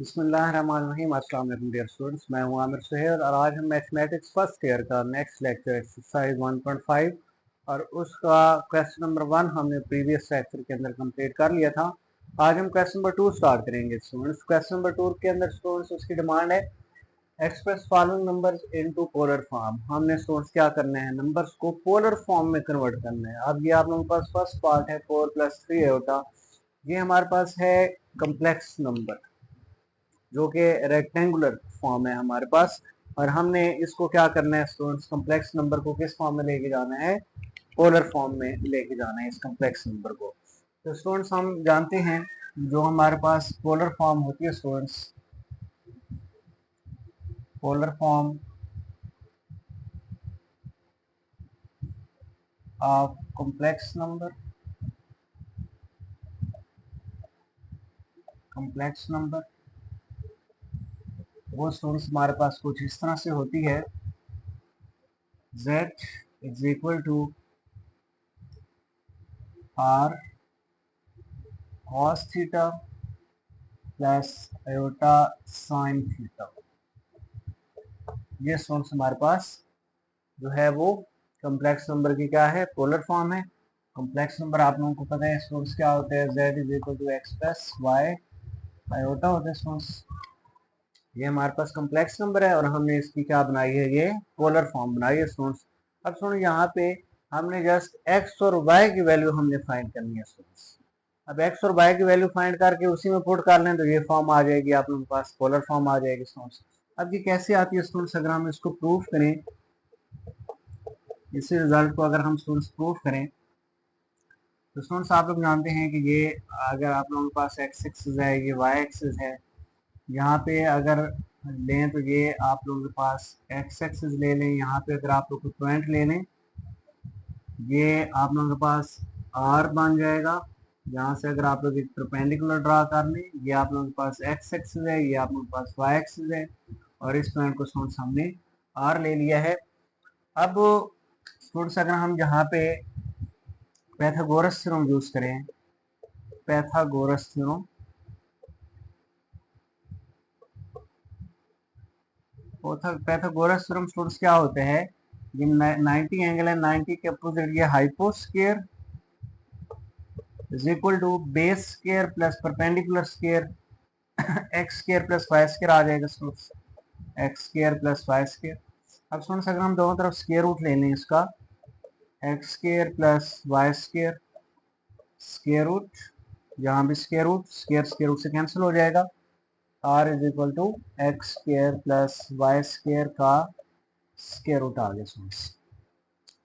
बिस्मिल्लाहिर्रहमानिर्रहीम। अस्सलाम वालेकुम डियर स्टूडेंट्स, मैं हूं आमिर सुहेल और आज हम मैथमेटिक्स फर्स्ट ईयर का नेक्स्ट लेक्चर एक्सरसाइज 1.5 और उसका क्वेश्चन नंबर 1 हमने प्रीवियस लेक्चर के अंदर कंप्लीट कर लिया था। आज हम क्वेश्चन नंबर 2 स्टार्ट करेंगे स्टूडेंट्स। क्वेश्चन नंबर 2 के अंदर स्टूडेंट्स उसकी डिमांड है express following numbers into polar form. हमने स्टूडेंट्स क्या करना है, नंबर्स को पोलर फॉर्म में कन्वर्ट करना है। अब ये आप लोगों के पास फर्स्ट पार्ट है 4 + 3 आयोटा, ये हमारे पास है कम्प्लेक्स नंबर जो कि रेक्टेंगुलर फॉर्म है हमारे पास, और हमने इसको क्या करना है स्टूडेंट्स, कम्प्लेक्स नंबर को किस फॉर्म में लेके जाना है, पोलर फॉर्म में लेके जाना है इस कम्प्लेक्स नंबर को। तो स्टूडेंट्स हम जानते हैं जो हमारे पास पोलर फॉर्म होती है students, polar form of complex number, complex number वो स्टूडेंट्स हमारे पास कुछ इस तरह से होती है। z is equal to r cos theta plus iota sine theta. ये स्टूडेंट्स हमारे पास जो है वो कम्प्लेक्स नंबर की क्या है, पोलर फॉर्म है। कम्प्लेक्स नंबर आप लोगों को पता है स्टूडेंट्स क्या होते हैं, z is equal to x plus y iota होते हैं स्टूडेंट्स। ये हमारे पास कम्प्लेक्स नंबर है और हमने इसकी क्या बनाई है, ये पोलर फॉर्म बनाई है स्टूडेंट्स। अब स्टूडेंट यहाँ पे हमने जस्ट x और y की वैल्यू हमने फाइंड करनी है स्टूडेंट्स। अब x और y की वैल्यू फाइंड करके उसी में पुट कर लें तो ये फॉर्म आ जाएगी, आप लोगों के पास पोलर फॉर्म आ जाएगी स्टूडेंट्स। अब ये कैसे आती है स्टूडेंट्स, अगर हम इसको प्रूफ करें, इसी रिजल्ट को अगर हम स्टूडेंट्स प्रूफ करें तो स्टूडेंट्स आप लोग जानते हैं कि ये अगर आप लोगों के पास x एक्सिस है, ये y एक्सिस है, यहाँ पे अगर लें तो ये आप लोगों के पास x एक्सिस ले लें, यहाँ पे अगर आप लोग पॉइंट ले लें ये आप लोगों के पास r बन जाएगा। यहाँ से अगर आप लोग एक परपेंडिकुलर ड्रा कर लें, ये आप लोगों के पास x एक्सिस है, ये आप लोगों के पास y एक्सिस है और इस पॉइंट को स्टूडेंट्स हमने r ले लिया है। अब स्टूडेंट्स अगर हम यहाँ पे पैथागोरस थ्योरम यूज करें, Pythagoras theorem, Pythagoras theorem students क्या होते हैं, ये 90 एंगल है, 90 के अपोजिट ये हाइपोस्फीयर is equal to base square plus perpendicular square x square plus y square आ जाएगा students, x square plus y square. अब स्टूडेंट्स अगर हम दोनों तरफ स्क्वायर रूट ले लें इसका, x square plus y square square root, यहाँ भी स्क्वायर रूट से कैंसिल हो जाएगा, r is equal to x square plus y square का स्क्वायर रूट आ गया स्टूडेंट्स।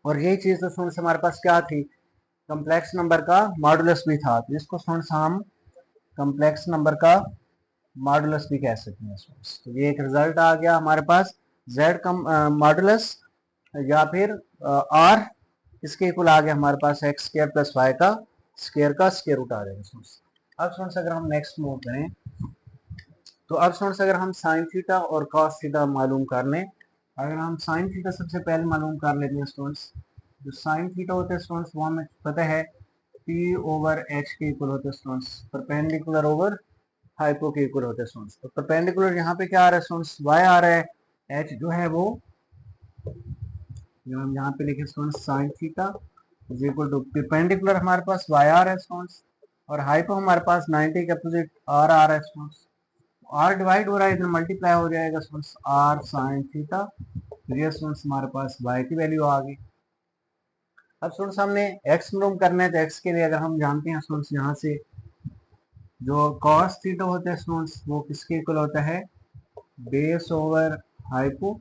और यही चीज तो स्टूडेंट्स हमारे पास क्या थी, कम्प्लेक्स नंबर का मॉडुलस भी था, तो इसको स्टूडेंट्स हम कम्प्लेक्स नंबर का मॉडुलस भी कह सकते हैं स्टूडेंट्स। तो ये एक रिजल्ट आ गया हमारे पास, z का मॉडुलस या फिर r इसके इक्वल आ गया हमारे पास एक्स स्क्वायर प्लस वाई का स्क्वायर रूट आ जाएगा स्टूडेंट्स। अब स्टूडेंट्स अगर हम नेक्स्ट मूव करें तो अब स्टूडेंट्स अगर हम साइन थीटा और कॉस थीटा मालूम कर लें, अगर हम साइन थीटा सबसे पहले मालूम कर लेते हैं स्टूडेंट्स, जो साइन थीटा होते हैं स्टूडेंट्स वो हमें पता है पी ओवर एच के इक्वल होते हैं स्टूडेंट्स, परपेंडिकुलर ओवर हाइपो के इक्वल होते हैं स्टूडेंट्स। तो परपेंडिकुलर यहाँ पे क्या आ रहा है स्टूडेंट्स, वाई आ रहा है, एच जो है वो जो हम यहाँ पे लिखे students sine theta is equal to perpendicular हमारे पास वाई आ रहा है स्टूडेंट्स, और हाइपो हमारे पास 90 के अपोजिट आर आ रहा है स्टूडेंट्स। आर डिवाइड हो रहा है, इधर मल्टीप्लाई हो जाएगा स्टूडेंट्स आर साइन थीटा, ये स्टूडेंट्स हमारे पास y की वैल्यू आ गई। अब स्टूडेंट्स हमने x मालूम करना है, तो x के लिए अगर हम जानते हैं स्टूडेंट्स यहाँ से जो cos थीटा होता है स्टूडेंट्स वो किसके इक्वल होता है, बेस ओवर हाइपो।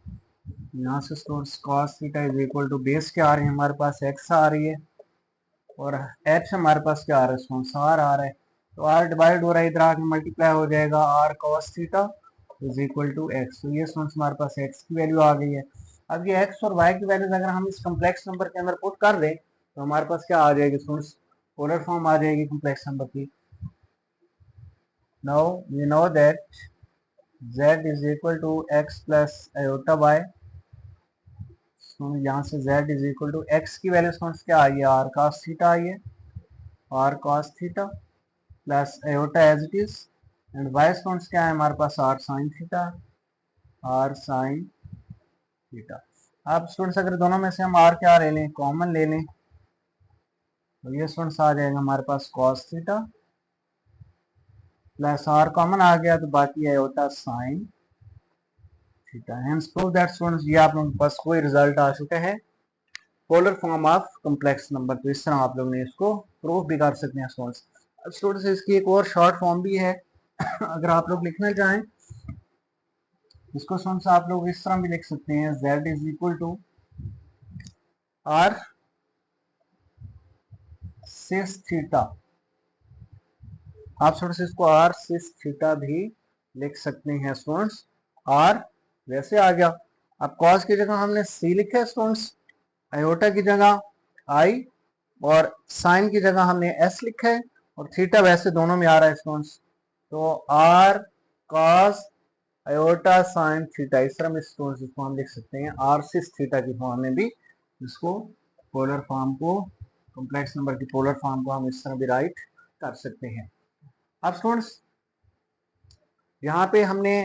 यहाँ से students cos theta is equal to base क्या आ रही है हमारे पास x आ रही है और h हमारे पास क्या आ रहा है स्टूडेंट्स r आ रहा है, तो r डिवाइड हो रहा है, इधर आके मल्टीप्लाई हो जाएगा r cos theta is equal to x। तो ये स्टूडेंट्स हमारे पास x की वैल्यू आ गई है। अब ये x और y की वैल्यूज अगर हम इस कम्प्लेक्स नंबर के अंदर पुट कर दें तो हमारे पास क्या आ जाएगी स्टूडेंट्स, पोलर फॉर्म आ जाएगी कम्प्लेक्स नंबर की। Now we know that z is equal to x plus iota y। यहाँ से z is equal to x की वैल्यू स्टूडेंट्स क्या आई है, r cos थीटा आई है, r cos theta plus iota as it is and y students क्या है हमारे पास, r sine theta, r sine theta. अब स्टूडेंट्स अगर दोनों में से हम आर क्या ले लें, कॉमन ले लें, तो ये स्टूडेंट्स आ जाएगा हमारे पास cos theta plus r common आ गया तो बाकी iota sine theta. Hence prove that students ये आप लोगों के पास कोई रिजल्ट आ चुका है polar form of complex number. तो इस तरह आप लोग ने इसको प्रूव भी कर सकते हैं स्टूडेंट्स। अब स्टूडेंट्स इसकी एक और शॉर्ट फॉर्म भी है अगर आप लोग लिखना चाहें इसको स्टूडेंट्स आप लोग इस तरह भी लिख सकते हैं, z is equal to r cis theta. आप स्टूडेंट्स इसको आर सिस थीटा भी लिख सकते हैं स्टूडेंट्स। आर वैसे आ गया, अब कॉस की जगह हमने सी लिखा है स्टूडेंट्स, आयोटा की जगह आई और साइन की जगह हमने एस लिखा है और थीटा वैसे दोनों में आ रहा है स्टूडेंट्स। तो r cos iota sine theta इस तरह में स्टूडेंट्स इसको हम लिख सकते हैं आर सिस थीटा की फॉर्म में भी। इसको पोलर फॉर्म को, कॉम्प्लेक्स नंबर की पोलर फॉर्म को हम इस तरह भी राइट कर सकते हैं। अब स्टूडेंट्स यहाँ पे हमने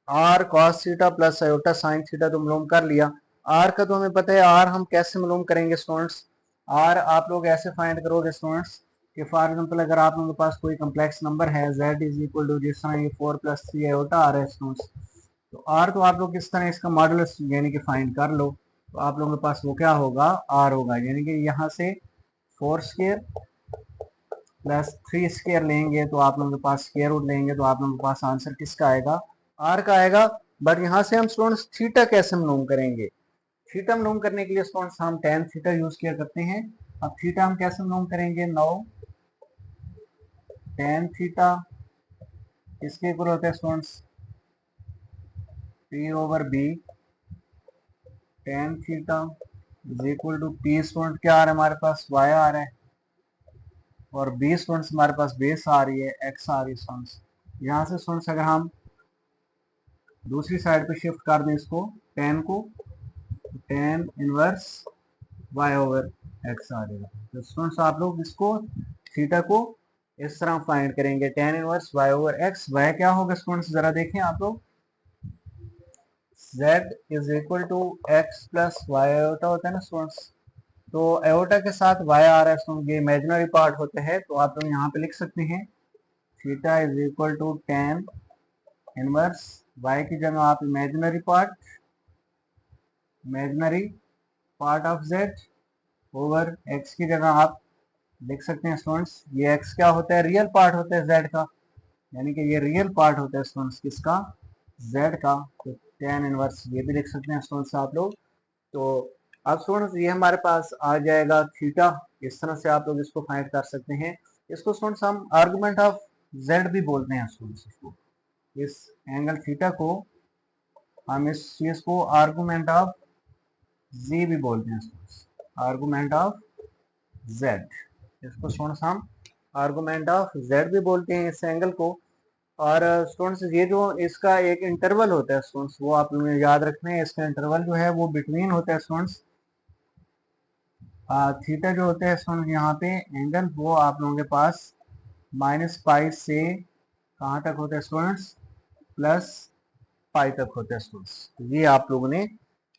r cos theta plus iota sine theta तो मालूम कर लिया। आर का तो हमें पता है, आर हम कैसे मालूम करेंगे स्टूडेंट्स, आर आप लोग ऐसे फाइंड करोगे स्टूडेंट्स कि फॉर एग्जांपल अगर आप लोगों के पास कोई कम्प्लेक्स नंबर है z इज इक्वल टू जिस तरह ये 4 + 3 आयोटा आ रहा है स्टूडेंट्स, तो आर तो आप लोग किस तरह इसका मॉडुलस यानी कि फाइंड कर लो, तो आप लोगों के पास वो क्या होगा, आर होगा, यानी कि यहाँ से 4 स्क्वायर प्लस 3 स्क्वायर लेंगे तो आप लोगों के पास स्क्वायर रूट लेंगे तो आप लोगों के पास आंसर किसका आएगा, आर का आएगा। बट यहाँ से हम स्टूडेंट्स थीटा कैसे मालूम करेंगे, थीटा मालूम करने के लिए स्टूडेंट्स हम tan थीटा यूज किया करते हैं। अब थीटा हम कैसे मालूम करेंगे, नो tan थीटा इसके इक्वल होता है students p/b tan theta is equal to p student क्या आ रहा है हमारे पास, y आ रहा है और b स्टूडेंट्स हमारे पास बेस आ रही है, x आ रही है स्टूडेंट्स। यहाँ से स्टूडेंट्स अगर हम दूसरी साइड पे शिफ्ट कर दें इसको tan को, tan इनवर्स y/x आ जाएगा। तो स्टूडेंट्स आप लोग इसको थीटा को इस तरह फाइंड करेंगे, tan इनवर्स y/x, y क्या होगा स्टूडेंट्स जरा देखें आप लोग, z is equal to x plus y iota होता है ना स्टूडेंट्स, तो आयोटा के साथ y आ रहा है स्टूडेंट, ये इमेजिनरी पार्ट होते हैं तो आप लोग यहाँ पे लिख सकते हैं theta is equal to tan inverse y की जगह आप imaginary part of z over x की जगह आप लिख सकते हैं स्टूडेंट्स, ये x क्या होता है, रियल पार्ट होता है z का, यानी कि ये रियल पार्ट होता है स्टूडेंट्स किसका, z का, तो tan इनवर्स ये भी लिख सकते हैं स्टूडेंट्स आप लोग। तो अब स्टूडेंट्स ये हमारे पास आ जाएगा थीटा, इस तरह से आप लोग इसको फाइंड कर सकते हैं। इसको स्टूडेंट्स हम आर्गुमेंट ऑफ z भी बोलते हैं स्टूडेंट्स, इसको इस एंगल थीटा को हम इस चीज को आर्गुमेंट ऑफ z भी बोलते हैं स्टूडेंट्स, आर्गुमेंट ऑफ z, इसको स्टूडेंट्स हम आर्गुमेंट ऑफ z भी बोलते हैं इस एंगल को। और स्टूडेंट्स ये जो इसका एक इंटरवल होता है स्टूडेंट्स, वो आप लोगों ने याद रखना है, इसका इंटरवल जो है वो बिटवीन होता है स्टूडेंट्स, थीटा जो होता है स्टूडेंट्स यहाँ पे एंगल वो आप लोगों के पास -पाई से कहाँ तक होता है स्टूडेंट्स, +पाई तक होता है स्टूडेंट्स। तो ये आप लोगों ने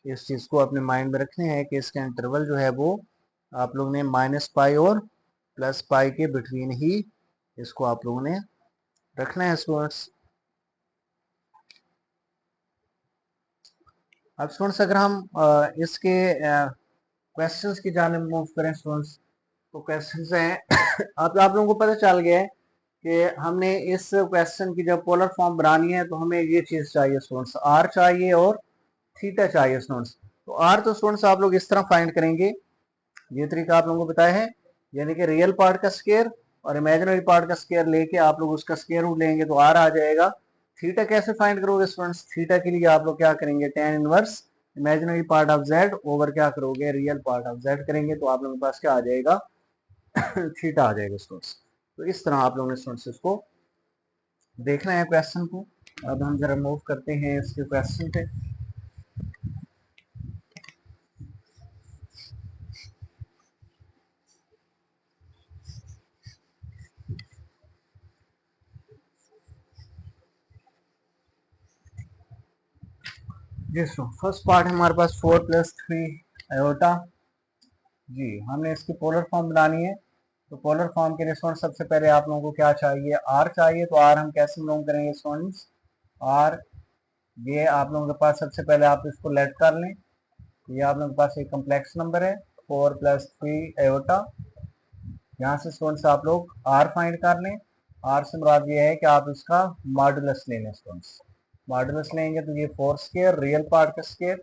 इस चीज को अपने माइंड में रखने हैं कि इसका इंटरवल जो है वो आप लोगों ने -पाई और +पाई के बिटवीन ही इसको आप लोगों ने रखना है स्टूडेंट्स। अब स्टूडेंट्स अगर हम इसके क्वेश्चंस की जानिब मूव करें स्टूडेंट्स, तो क्वेश्चंस हैं आप लोगों को पता चल गया है कि हमने इस क्वेश्चन की जब पोलर फॉर्म बनानी है तो हमें ये चीज चाहिए स्टूडेंट्स, आर चाहिए और थीटा चाहिए स्टूडेंट्स। तो आर तो स्टूडेंट्स आप लोग इस तरह फाइंड करेंगे, ये तरीका आप लोगों को बताया है, यानी कि रियल पार्ट का स्क्वायर और इमेजिनरी पार्ट का स्क्वायर लेके आप लोग उसका स्क्वायर रूट लेंगे तो आर आ जाएगा। थीटा कैसे फाइंड करोगे स्टूडेंट्स, थीटा के लिए आप लोग क्या करेंगे, tan inverse imaginary part of z over क्या करोगे, रियल पार्ट ऑफ z करेंगे तो आप लोगों के पास क्या आ जाएगा थीटा आ जाएगा स्टूडेंट्स। तो इस तरह आप लोगों ने स्टूडेंट्स इसको देखना है क्वेश्चन को। अब हम जरा मूव करते हैं इसके क्वेश्चन पे। जी फर्स्ट पार्ट है हमारे पास 4+3 आयोटा। जी हमने इसकी पोलर फॉर्म बनानी है। तो पोलर फॉर्म के लिए स्टूडेंट सबसे पहले आप लोगों को क्या चाहिए, आर चाहिए। तो आर हम कैसे बिलोंग करेंगे स्टूडेंट्स, आर ये आप लोगों के पास सबसे पहले आप इसको लेट कर लें। ये आप लोगों के पास एक कम्प्लेक्स नंबर है 4+3 आयोटा। यहाँ से स्टूडेंट्स आप लोग आर फाइंड कर लें। आर से मुराद ये है कि आप इसका मॉडुलस ले लें स्टूडेंट्स। मॉडुलस लेंगे तो ये 4 स्क्वायर रियल पार्ट का square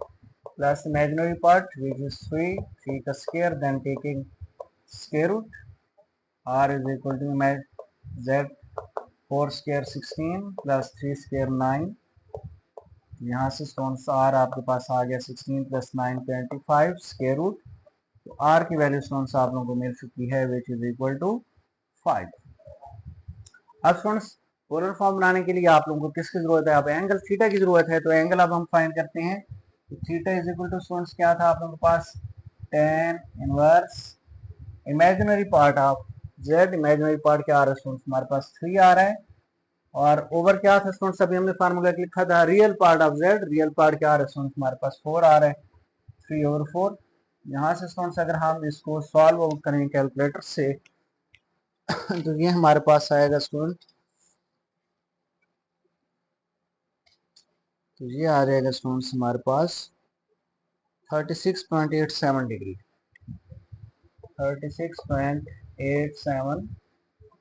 plus imaginary part which is 3 का square then taking square root. R is equal to z 4 square 16 plus 3 square 9। यहाँ से स्टूडेंट्स आर आपके पास आ गया 16 प्लस 9 25 स्क्वायर रूट। तो आर की वैल्यू स्टूडेंट्स आप लोगों को मिल चुकी है विच इज इक्वल टू 5। अब स्टूडेंट्स पोलर फॉर्म बनाने के लिए आप लोगों को किसकी जरूरत है, अब एंगल थीटा की जरूरत है। तो एंगल अब हम फाइंड करते हैं। तो theta is equal to students क्या था आप लोगों के पास, tan inverse imaginary part of z। Imaginary part क्या आ रहा है स्टूडेंट्स, हमारे पास 3 आ रहा है। और ओवर क्या था स्टूडेंट्स, अभी हमने फार्मूला लिखा था real part of z। Real part क्या आ रहा है स्टूडेंट्स, हमारे पास 4 आ रहा है, 3/4। यहाँ से स्टूडेंट्स अगर हम इसको सॉल्व करें कैलकुलेटर से तो ये हमारे पास आएगा स्टूडेंट, तो ये आ जाएगा स्टूडेंट्स हमारे पास 36.87 डिग्री, 36.87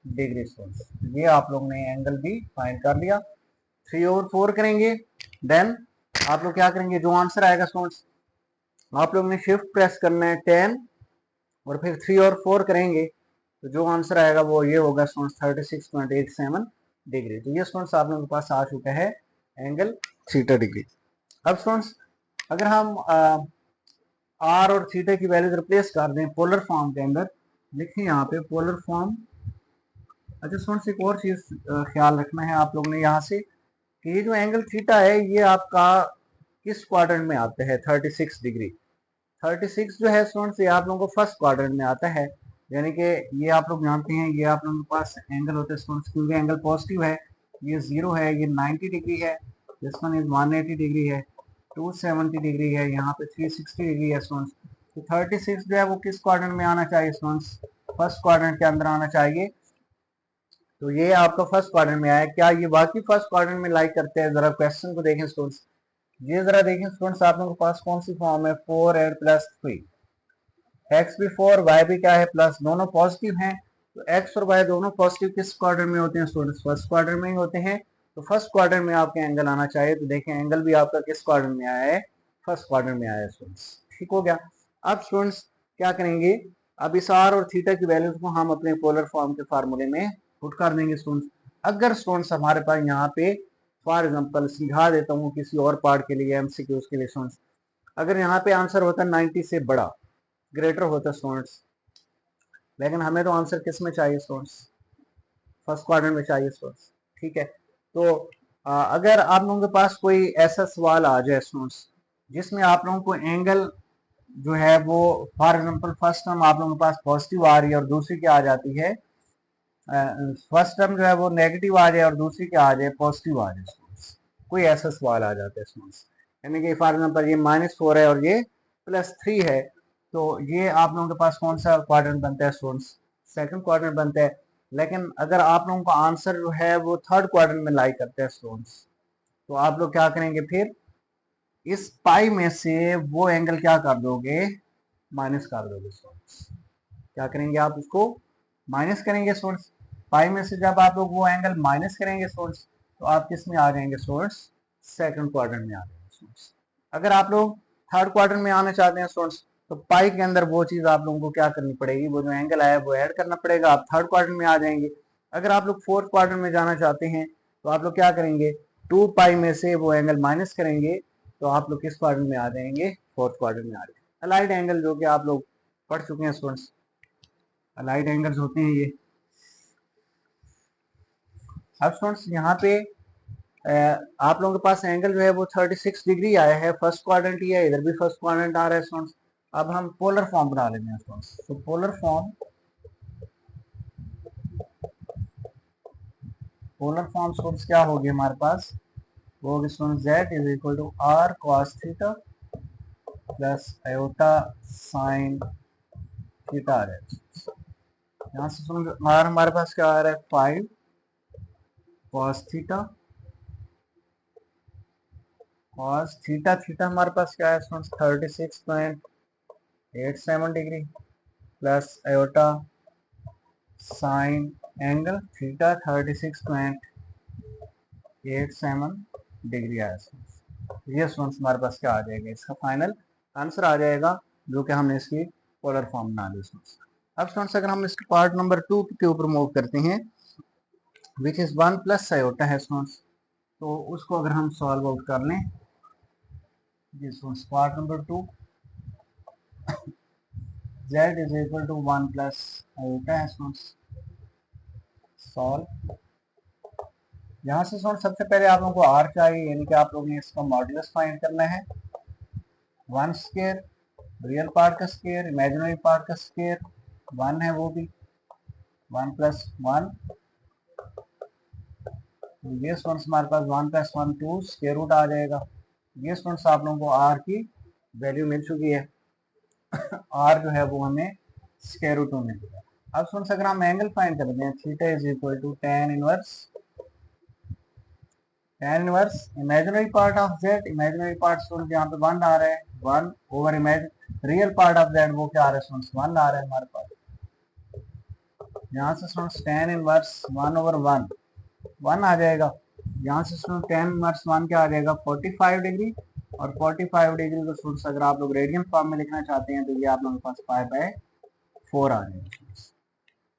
डिग्री स्टूडेंट्स। ये आप लोग ने एंगल भी फाइंड कर लिया। 3/4 करेंगे देन आप लोग क्या करेंगे, जो आंसर आएगा स्टूडेंट्स आप लोग ने शिफ्ट प्रेस करना है 10 और फिर 3/4 करेंगे तो जो आंसर आएगा वो ये होगा स्टूडेंट्स 36.87 डिग्री। तो ये स्टूडेंट्स आप लोगों के पास आ चुका है एंगल थीटा डिग्री। अब स्टूडेंट्स अगर हम आर और थीटा की वैल्यूज रिप्लेस कर दें पोलर फॉर्म के अंदर, देखिए यहाँ पे पोलर फॉर्म। अच्छा स्टूडेंट्स एक और चीज ख्याल रखना है आप लोगों ने यहाँ से कि ये जो एंगल थीटा है ये आपका किस क्वाड्रेंट में आता है, 36 डिग्री। 36 जो है स्टूडेंट्स ये आप लोगों को फर्स्ट क्वाड्रेंट में आता है। यानी कि ये आप लोग जानते हैं ये आप लोगों के पास एंगल होते हैं स्टूडेंट्स, क्योंकि एंगल पॉजिटिव है, ये 0 है, ये 90 डिग्री है, दिस वन इज 180 डिग्री है, 270 डिग्री है, यहाँ पे 360 डिग्री है स्टूडेंट्स। तो 36 जो है वो किस क्वाड्रेंट में आना चाहिए स्टूडेंट्स, फर्स्ट क्वाड्रेंट के अंदर आना चाहिए। तो ये आपका फर्स्ट क्वाड्रेंट में आया, क्या ये बाकी फर्स्ट क्वाड्रेंट में लाइक करते हैं, जरा क्वेश्चन को देखें स्टूडेंट्स। ये जरा देखें स्टूडेंट्स आप लोगों के पास कौन सी फॉर्म है, 4 + 3, एक्स भी 4 वाई भी क्या है प्लस, दोनों पॉजिटिव हैं। तो एक्स और वाई दोनों पॉजिटिव किस क्वाड्रेंट में होते हैं स्टूडेंट्स, फर्स्ट क्वाड्रेंट में ही होते हैं। तो फर्स्ट क्वाड्रेंट में आपके एंगल आना चाहिए। तो देखें एंगल भी आपका किस क्वाड्रेंट में आया है, फर्स्ट क्वाड्रेंट में आया है स्टूडेंट्स। ठीक हो गया। अब स्टूडेंट्स क्या करेंगे, अब इस आर और थीटा की वैल्यूज को हम अपने पोलर फॉर्म के फार्मूले में पुट कर देंगे स्टूडेंट्स। अगर स्टूडेंट्स हमारे पास यहाँ पे फॉर एग्जाम्पल सिखा देता हूँ किसी और पार्ट के लिए, एमसीक्यूज के लिए स्टूडेंट्स, अगर यहाँ पे आंसर होता 90 से बड़ा ग्रेटर होता स्टूडेंट्स, लेकिन हमें तो आंसर किस में चाहिए स्टूडेंट्स, फर्स्ट क्वाड्रेंट में चाहिए स्टूडेंट्स। ठीक है। तो अगर आप लोगों के पास कोई ऐसा सवाल आ जाए स्टूडेंट्स जिसमें आप लोगों को एंगल जो है वो फॉर एग्जांपल फर्स्ट टर्म आप लोगों के पास पॉजिटिव आ रही है और दूसरी क्या आ जाती है, फर्स्ट टर्म जो है वो नेगेटिव आ जाए और दूसरी क्या आ जाए, पॉजिटिव आ जाए स्टूडेंट्स, कोई ऐसा सवाल आ जाता है स्टूडेंट्स, यानी कि फॉर एग्जांपल ये -4 है और ये +3 है, तो ये आप लोगों के पास कौन सा क्वाड्रेंट बनता है स्टूडेंट्स, सेकंड क्वाड्रेंट बनता है। लेकिन अगर आप लोगों का आंसर जो है वो थर्ड क्वाड्रेंट में लाई करता है स्टूडेंट्स, तो आप लोग क्या करेंगे, फिर इस पाई में से वो एंगल क्या कर दोगे, माइनस कर दोगे स्टूडेंट्स। क्या करेंगे आप उसको माइनस करेंगे स्टूडेंट्स। पाई में से जब आप लोग वो एंगल माइनस करेंगे स्टूडेंट्स तो आप किस में आ जाएंगे स्टूडेंट्स, सेकंड क्वाड्रेंट में आ जाएंगे स्टूडेंट्स। अगर आप लोग थर्ड क्वाड्रेंट में आना चाहते हैं स्टूडेंट्स तो पाई के अंदर वो चीज आप लोगों को क्या करनी पड़ेगी, वो जो एंगल आया वो ऐड करना पड़ेगा, आप थर्ड क्वाड्रेंट में आ जाएंगे। अगर आप लोग फोर्थ क्वाड्रेंट में जाना चाहते हैं तो आप लोग क्या करेंगे, 2 पाई में से वो एंगल माइनस करेंगे तो आप लोग किस क्वाड्रेंट में आ जाएंगे, फोर्थ क्वाड्रेंट में आ जाएंगे। अलाइड एंगल जो कि आप लोग पढ़ चुके हैं स्टूडेंट्स, अलाइड एंगल्स होते हैं ये। अब स्टूडेंट्स यहाँ पे आप लोगों के पास एंगल जो है वो 36 डिग्री आया है, फर्स्ट क्वाड्रेंट ही है, इधर भी फर्स्ट क्वाड्रेंट आ रहा है स्टूडेंट्स। अब हम पोलर फॉर्म बना लेते हैं स्टूडेंट्स। तो पोलर फॉर्म स्टूडेंट्स क्या होगी हमारे पास, वो होगी student z is equal to r cos theta plus iota sine theta आ जाएगा। यहाँ से स्टूडेंट आर हमारे पास क्या आ रहा है 5 cos theta, cos theta theta हमारे पास क्या है students 36.87 degree plus iota sine angle theta 36.87 degree आया। ये स्टूडेंट्स हमारे पास क्या आ जाएगा, इसका फाइनल आंसर आ जाएगा जो कि हमने इसकी पोलर फॉर्म बना ली स्टूडेंट्स। अब स्टूडेंट्स अगर हम इसके पार्ट नंबर 2 के ऊपर मूव करते हैं विच इज 1 प्लस आयोटा है स्टूडेंट्स, तो उसको अगर हम सॉल्व आउट कर लें, जी students part number 2 z is equal to 1 plus iota है स्टूडेंट्स, सॉल्व। यहाँ से स्टूडेंट सबसे पहले आप लोगों को r चाहिए, यानी कि आप लोगों ने इसका मॉड्यूलस फाइंड करना है। 1 स्क्वायर रियल पार्ट का स्क्वायर इमेजिनरी पार्ट का स्क्वायर 1 है, वो भी 1 प्लस 1, ये स्टूडेंट्स हमारे पास 1 प्लस 1 2 स्क्वायर रूट आ जाएगा। ये स्टूडेंट्स आप लोगों को r की वैल्यू मिल चुकी है, r जो है वो हमें स्क्वायर रूट में मिल गया। अब स्टूडेंट्स अगर हम एंगल फाइंड करते हैं theta is equal to tan inverse imaginary part of z, imaginary part student यहाँ पे 1 आ रहा है, 1 over real part of z वो क्या आ रहा है स्टूडेंट्स 1 आ रहा है हमारे पास। यहाँ से स्टूडेंट्स tan इनवर्स 1 ओवर 1 1 आ जाएगा। यहाँ से स्टूडेंट tan इनवर्स 1 क्या आ जाएगा 45 डिग्री, और 45 डिग्री को स्टूडेंट्स अगर आप लोग रेडियन फॉर्म में लिखना चाहते हैं तो ये आप लोगों के पास π/4 आ जाएगा।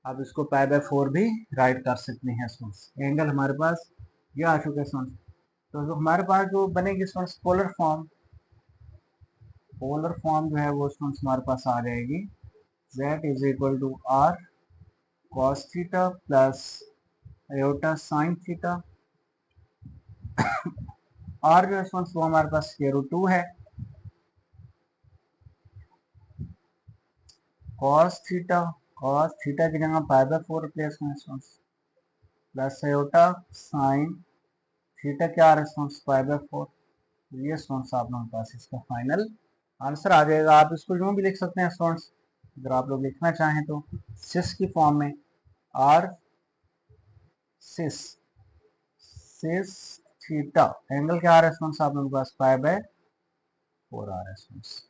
आप इसको π/4 भी राइट कर सकते हैं स्टूडेंट्स। एंगल हमारे पास ये आ चुका है स्टूडेंट्स। तो जो हमारे पास जो बनेगी स्टूडेंट्स पोलर फॉर्म जो है वो स्टूडेंट्स हमारे पास आ जाएगी z is equal to r cos theta plus iota sine theta. R जो है स्टूडेंट्स वो हमारे पास स्क्वायर रूट 2 है, कॉस थीटा की जगह π/4 रिप्लेस करें students, plus iota sine theta क्या आ रहा है स्टूडेंट्स π/4। ये स्टूडेंट्स आप लोगों के पास इसका फाइनल आंसर आ जाएगा। आप इसको यूं भी लिख सकते हैं स्टूडेंट्स, अगर आप लोग लिखना चाहें तो सिस की फॉर्म में, आर सिस थीटा एंगल क्या आ रहा है स्टूडेंट्स आप लोगों के पास π/4 आ रहा है स्टूडेंट्स।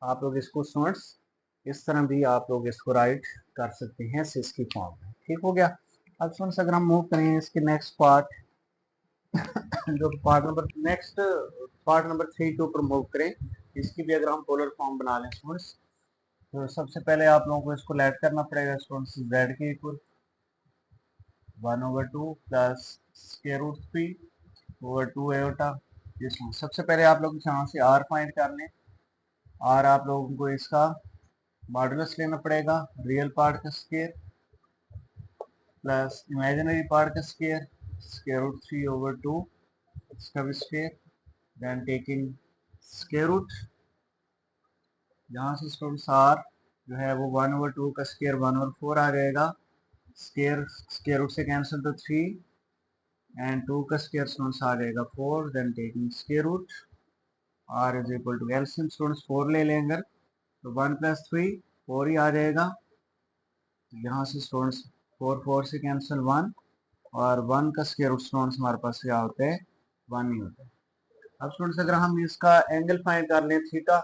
आप लोग इसको स्टूडेंट्स इस तरह भी आप लोग इसको राइट कर सकते हैं सिस की फॉर्म में। ठीक हो गया। अब स्टूडेंट्स अगर हम मूव करें इसके नेक्स्ट पार्ट जो पार्ट नंबर 3 के ऊपर मूव करें, इसकी भी अगर हम पोलर फॉर्म बना लें स्टूडेंट्स, तो सबसे पहले आप लोगों को इसको लेट करना पड़ेगा स्टूडेंट्स z के equal 1/2 plus square root 3/2 iota. सबसे पहले आप लोग यहाँ से r फाइंड कर लें। r आप लोगों को इसका मॉडुलस लेना पड़ेगा, रियल पार्ट का स्क्वायर प्लस इमेजिनरी पार्ट का स्क्वायर, स्क्वायर रूट 3/2 इसका भी square, then taking square root. यहाँ से स्टूडेंट्स r जो है वो 1/2 का स्क्वायर 1/4 आ जाएगा, स्क्वायर रूट से कैंसिल तो 3 एंड 2 का स्क्वायर स्टूडेंट्स आ जाएगा 4, then taking square root, r is equal to LCM students 4 ले लेंगे तो 1 + 3 4 ही आ जाएगा। यहाँ से स्टूडेंट्स 4 से कैंसिल 1, और 1 का स्क्वायर रूट स्टूडेंट्स हमारे पास क्या होता है 1 ही होता है। अब स्टूडेंट्स अगर हम इसका एंगल फाइंड कर लें थीटा,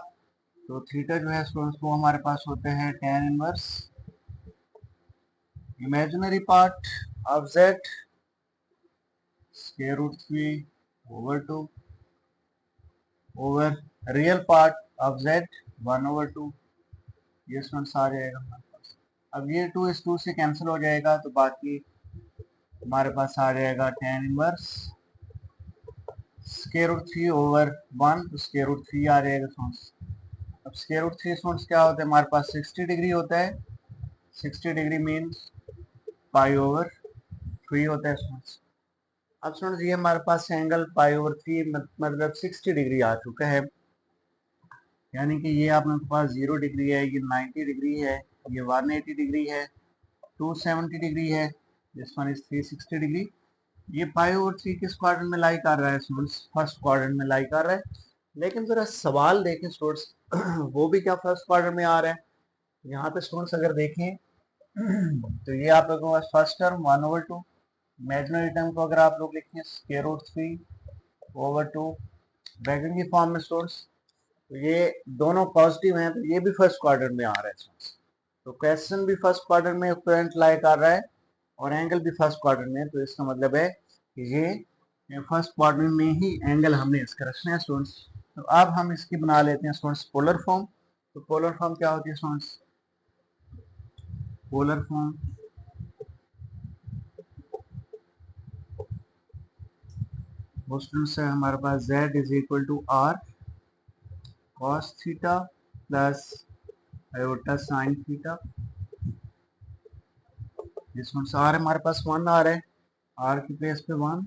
तो थीटा जो है स्टूडेंट्स वो हमारे पास होते हैं tan inverse imaginary part of z square root 3/2 over real part of z 1/2। ये स्टूडेंट्स आ जाएगा हमारे पास। अब ये 2 इस 2 से कैंसिल हो जाएगा तो बाकी हमारे पास आ जाएगा tan इनवर्स स्क्वायर रूट 3/1, तो स्क्वायर रूट 3 आ जाएगा स्टूडेंट्स। अब स्क्वायर रूट 3 स्टूडेंट्स क्या होता है हमारे पास 60 डिग्री होता है, 60 डिग्री मीन्स π/3 होता है स्टूडेंट्स। अब स्टूडेंट्स ये हमारे पास एंगल π/3 मतलब 60 डिग्री आ चुका है, यानी कि ये आप लोगों के पास 0 डिग्री है, ये 90 डिग्री है, ये 180 डिग्री है, 270 डिग्री है, दिस वन इज 360 डिग्री। ये पाई ओवर 3 किस क्वाड्रेंट में लाई कर रहा है स्टूडेंट्स? फर्स्ट क्वाड्रेंट में लाई कर रहा है। लेकिन जरा सवाल देखें स्टूडेंट्स, वो भी क्या फर्स्ट क्वाड्रेंट में आ रहा है? यहाँ पे स्टूडेंट्स अगर देखें तो ये आप लोगों के पास फर्स्ट टर्म 1/2, इमेजिनरी टर्म को अगर आप लोग लिखें स्क्वायर रूट 3/2 ब्रैकेट की फॉर्म में स्टूडेंट्स, तो ये दोनों पॉजिटिव हैं, तो ये भी फर्स्ट क्वाड्रेंट में आ रहा है स्टूडेंट्स। तो क्वेश्चन भी फर्स्ट क्वाड्रेंट में करंट लाई कर रहा है और एंगल भी फर्स्ट क्वाड्रेंट में, तो इसका मतलब है कि ये फर्स्ट क्वाड्रेंट में ही एंगल हमने इसका रखना है स्टूडेंट्स। तो अब हम इसकी बना लेते हैं स्टूडेंट्स पोलर फॉर्म। तो पोलर फॉर्म क्या होती है स्टूडेंट्स? पोलर फॉर्म वो स्टूडेंट्स है हमारे पास z is equal to r cos theta plus iota sine theta. इसमें r हमारे पास 1 आ रहा है, r की प्लेस पे 1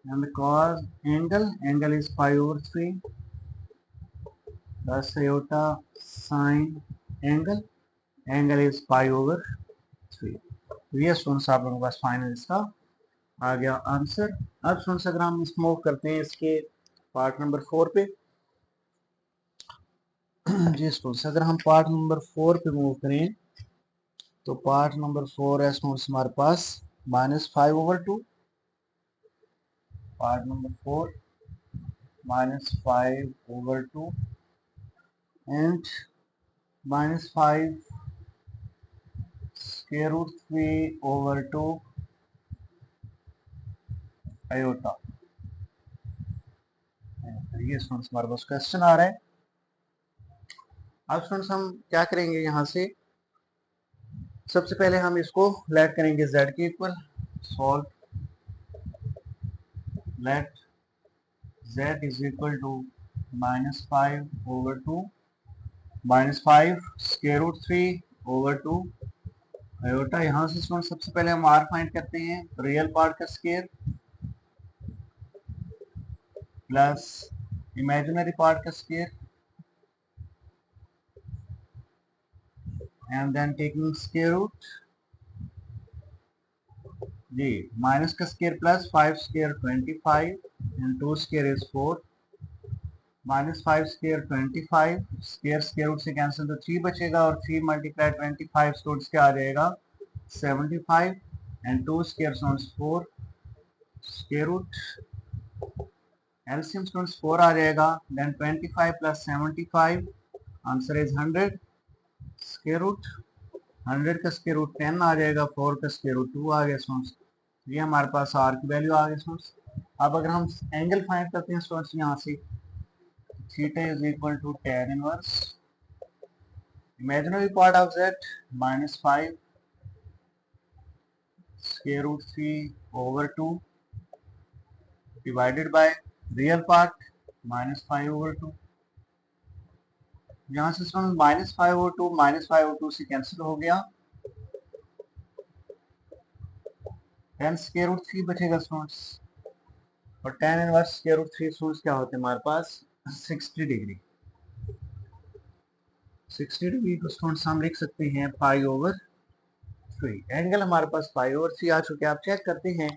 and cos angle is pi over 3 plus iota sine angle is pi over 3। तो ये स्टूडेंट्स आप लोगों के पास फाइनल इसका आ गया आंसर। अब स्टूडेंट्स अगर हम इस मूव करते हैं इसके पार्ट नंबर 4 पे जी स्टूडेंट्स, अगर हम पार्ट नंबर 4 पे मूव करें तो पार्ट नंबर 4 है स्टूडेंट्स हमारे पास -5/2। Part number 4 -5/2 and -5 square root 3/2 iota. ये स्टूडेंट्स हमारे पास क्वेश्चन आ रहा है। अब स्टूडेंट्स हम क्या करेंगे, यहाँ से सबसे पहले हम इसको लेट करेंगे z के equal. Solve let z is equal to -5/2 -5 square root 3/2 iota. यहाँ से स्टूडेंट सबसे पहले हम r फाइंड करते हैं, रियल पार्ट का स्क्वायर प्लस इमेजिनरी पार्ट का square and then taking square root जी माइनस का square plus 5 square 25 and 2 square is 4 -5 square 25 square square root से कैंसिल तो 3 बचेगा और 3 मल्टीप्लाई 25 स्टूडेंट्स क्या आ जाएगा 75 एंड 2 स्क्वायर सॉन्स 4 स्क्वायर रूट एलसीएम स्टूडेंट्स 4 आ जाएगा then 25 plus 75 answer is 100 square root 100 का स्क्वायर रूट 10 आ जाएगा 4 का स्क्वायर रूट 2 आ गया स्टूडेंट्स। ये हमारे पास आर की वैल्यू आ गई स्टूडेंट्स। अब अगर हम एंगल फाइंड करते हैं स्टूडेंट्स यहाँ से theta is equal to tan inverse imaginary part of z -5 square root 3/2 divided by real part -5/2। यहाँ से -5/2 से कैंसिल हो गया 10 स्क्वायर रूट 3 बचेगा स्टूडेंट्स और tan inverse square root 3 students क्या होते हैं हमारे पास 60 डिग्री। 60 डिग्री को स्टूडेंट्स हम लिख सकते हैं π/3। एंगल हमारे पास π/3 आ चुके हैं। आप चेक करते हैं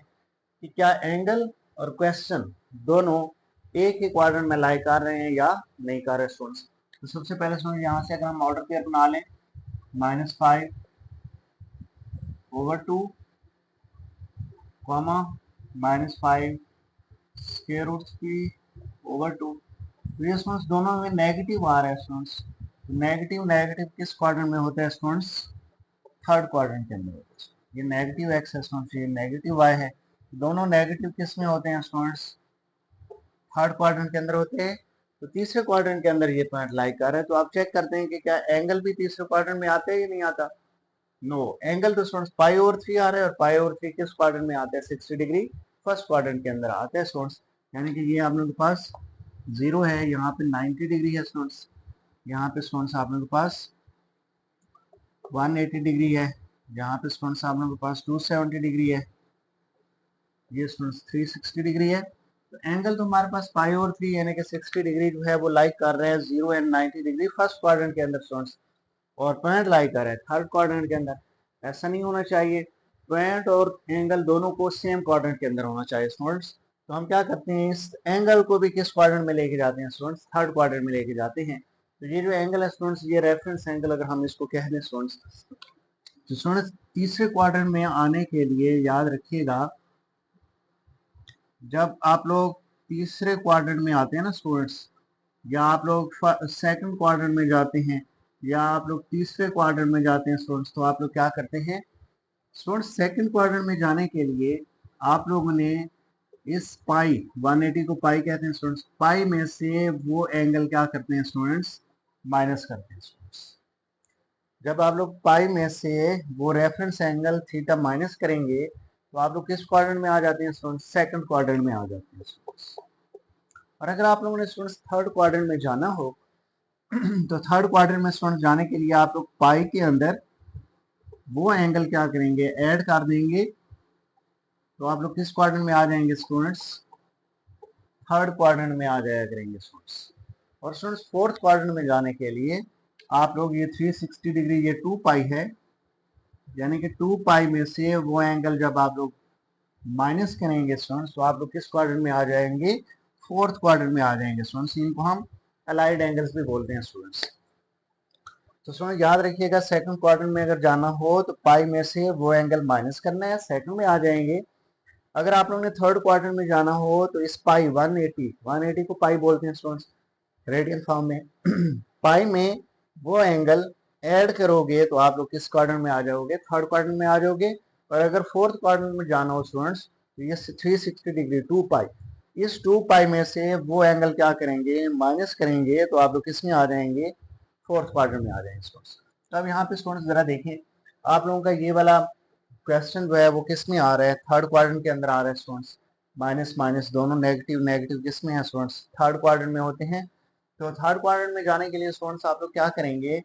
कि क्या एंगल और क्वेश्चन दोनों एक ही क्वाड्रेंट में लाई कर रहे हैं या नहीं कर रहे स्टूडेंट्स। तो सबसे पहले स्टूडेंट यहाँ से अगर हम ऑर्डर पेयर बना लें -5/2 -5 स्क्वायर रूट 3/2। तो ये स्टूडेंट्स दोनों में नेगेटिव आ रहा है स्टूडेंट्स। नेगेटिव नेगेटिव किस क्वाड्रेंट में होता है स्टूडेंट्स? थर्ड क्वाड्रेंट के अंदर होता है। ये नेगेटिव एक्स है स्टूडेंट्स, ये नेगेटिव वाई है। दोनों नेगेटिव किस में होते हैं स्टूडेंट्स? थर्ड क्वाड्रेंट के अंदर होते हैं। तो तीसरे क्वाड्रेंट के अंदर ये पॉइंट लाई कर रहा है। तो आप चेक करते हैं कि क्या एंगल भी तीसरे क्वाड्रेंट में आता है या नहीं आता। नो, एंगल तो स्टूडेंट्स π/3 आ रहा है और π/3 किस क्वाड्रेंट में आता है 60 डिग्री फर्स्ट क्वाड्रेंट के अंदर आता है स्टूडेंट्स। यानी कि ये आप लोगों के पास 0 है, यहाँ पे 90 डिग्री है स्टूडेंट्स, यहाँ पे स्टूडेंट्स आप लोगों के पास 180 डिग्री है, यहाँ पे स्टूडेंट्स आप लोगों के पास 270 डिग्री है, ये स्टूडेंट्स 360 डिग्री है। तो एंगल तो हमारे पास π/3 यानी कि 60 डिग्री जो है वो लाइक कर रहे हैं 0 एंड 90 डिग्री फर्स्ट क्वाड्रेंट के अंदर स्टूडेंट्स, और पॉइंट लाइक कर रहा है थर्ड क्वाड्रेंट के अंदर। ऐसा नहीं होना चाहिए। पॉइंट और एंगल दोनों को सेम क्वाड्रेंट के अंदर होना चाहिए स्टूडेंट्स। तो हम क्या करते हैं, इस एंगल को भी किस क्वाड्रेंट में लेके जाते हैं स्टूडेंट्स, थर्ड क्वाड्रेंट में लेके जाते हैं। तो ये जो एंगल है स्टूडेंट्स, ये रेफरेंस एंगल अगर हम इसको कह दें स्टूडेंट्स, तो स्टूडेंट्स तीसरे क्वाड्रेंट में आने के लिए याद रखिएगा, जब आप लोग तीसरे क्वाड्रेंट में आते हैं ना स्टूडेंट्स, या आप लोग सेकंड क्वाड्रेंट में जाते हैं, या आप लोग तीसरे क्वाड्रेंट में जाते हैं स्टूडेंट्स, तो आप लोग क्या करते हैं स्टूडेंट्स, सेकंड क्वाड्रेंट में जाने के लिए आप लोगों ने इस पाई 180 को पाई कहते हैं स्टूडेंट्स, पाई में से वो एंगल क्या करते हैं स्टूडेंट्स, माइनस करते हैं स्टूडेंट्स। जब आप लोग पाई में से वो रेफरेंस एंगल थीटा माइनस करेंगे, तो आप लोग किस क्वाड्रेंट में आ जाते हैं स्टूडेंट्स, सेकंड क्वाड्रेंट में आ जाते हैं स्टूडेंट्स। और अगर आप लोगों ने स्टूडेंट्स थर्ड क्वाड्रेंट में जाना हो तो थर्ड क्वाड्रेंट में स्टूडेंट्स जाने के लिए आप लोग पाई के अंदर वो एंगल क्या करेंगे, ऐड कर देंगे, तो आप लोग किस क्वाड्रेंट में आ जाएंगे स्टूडेंट्स, थर्ड क्वाड्रेंट में आ जाया करेंगे स्टूडेंट्स। और स्टूडेंट्स फोर्थ क्वाड्रेंट में जाने के लिए आप लोग ये 360 डिग्री, ये 2 पाई है, यानी कि 2 पाई में से वो एंगल जब आप लोग माइनस करेंगे स्टूडेंट्स, तो आप लोग किस क्वाड्रेंट में आ जाएंगे, फोर्थ क्वाड्रेंट में आ जाएंगे स्टूडेंट्स। इनको हम अलाइड एंगल्स भी बोलते हैं स्टूडेंट्स। तो स्टूडेंट याद रखिएगा, सेकंड क्वाड्रेंट में अगर जाना हो तो पाई में से वो एंगल माइनस करना है, सेकंड में आ जाएंगे। अगर आप लोगों ने थर्ड क्वाड्रेंट में जाना हो तो इस पाई 180 को पाई बोलते हैं स्टूडेंट्स रेडियल फॉर्म में पाई में वो एंगल ऐड करोगे तो आप लोग किस क्वाड्रेंट में आ जाओगे, थर्ड क्वाड्रेंट में आ जाओगे। और अगर फोर्थ क्वाड्रेंट में जाना हो स्टूडेंट्स, तो ये 360 डिग्री 2 पाई, इस 2 पाई में से वो एंगल क्या करेंगे, माइनस करेंगे, तो आप लोग किस में आ जाएंगे, फोर्थ क्वाड्रेंट में आ जाएंगे स्टूडेंट्स। तो अब यहाँ पे स्टूडेंट्स जरा देखें, आप लोगों का ये वाला क्वेश्चन जो है वो किस में आ रहा है, थर्ड क्वाड्रेंट के अंदर आ रहा है स्टूडेंट्स। माइनस माइनस दोनों नेगेटिव नेगेटिव किस में है स्टूडेंट्स, थर्ड क्वाड्रेंट में होते हैं। तो थर्ड क्वाड्रेंट में जाने के लिए स्टूडेंट्स आप लोग क्या करेंगे,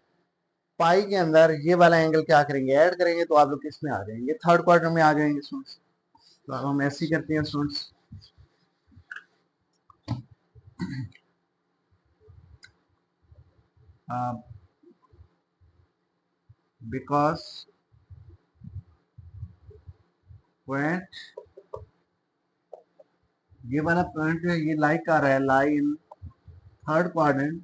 पाई के अंदर ये वाला एंगल क्या करेंगे, ऐड करेंगे, तो आप लोग किस में आ जाएंगे, थर्ड क्वाड्रेंट में आ जाएंगे स्टूडेंट्स। तो अब हम ऐसे ही करते हैं स्टूडेंट्स, बिकॉज पॉइंट, ये वाला पॉइंट जो है ये लाई कर रहा है, लाई इन थर्ड क्वाड्रेंट,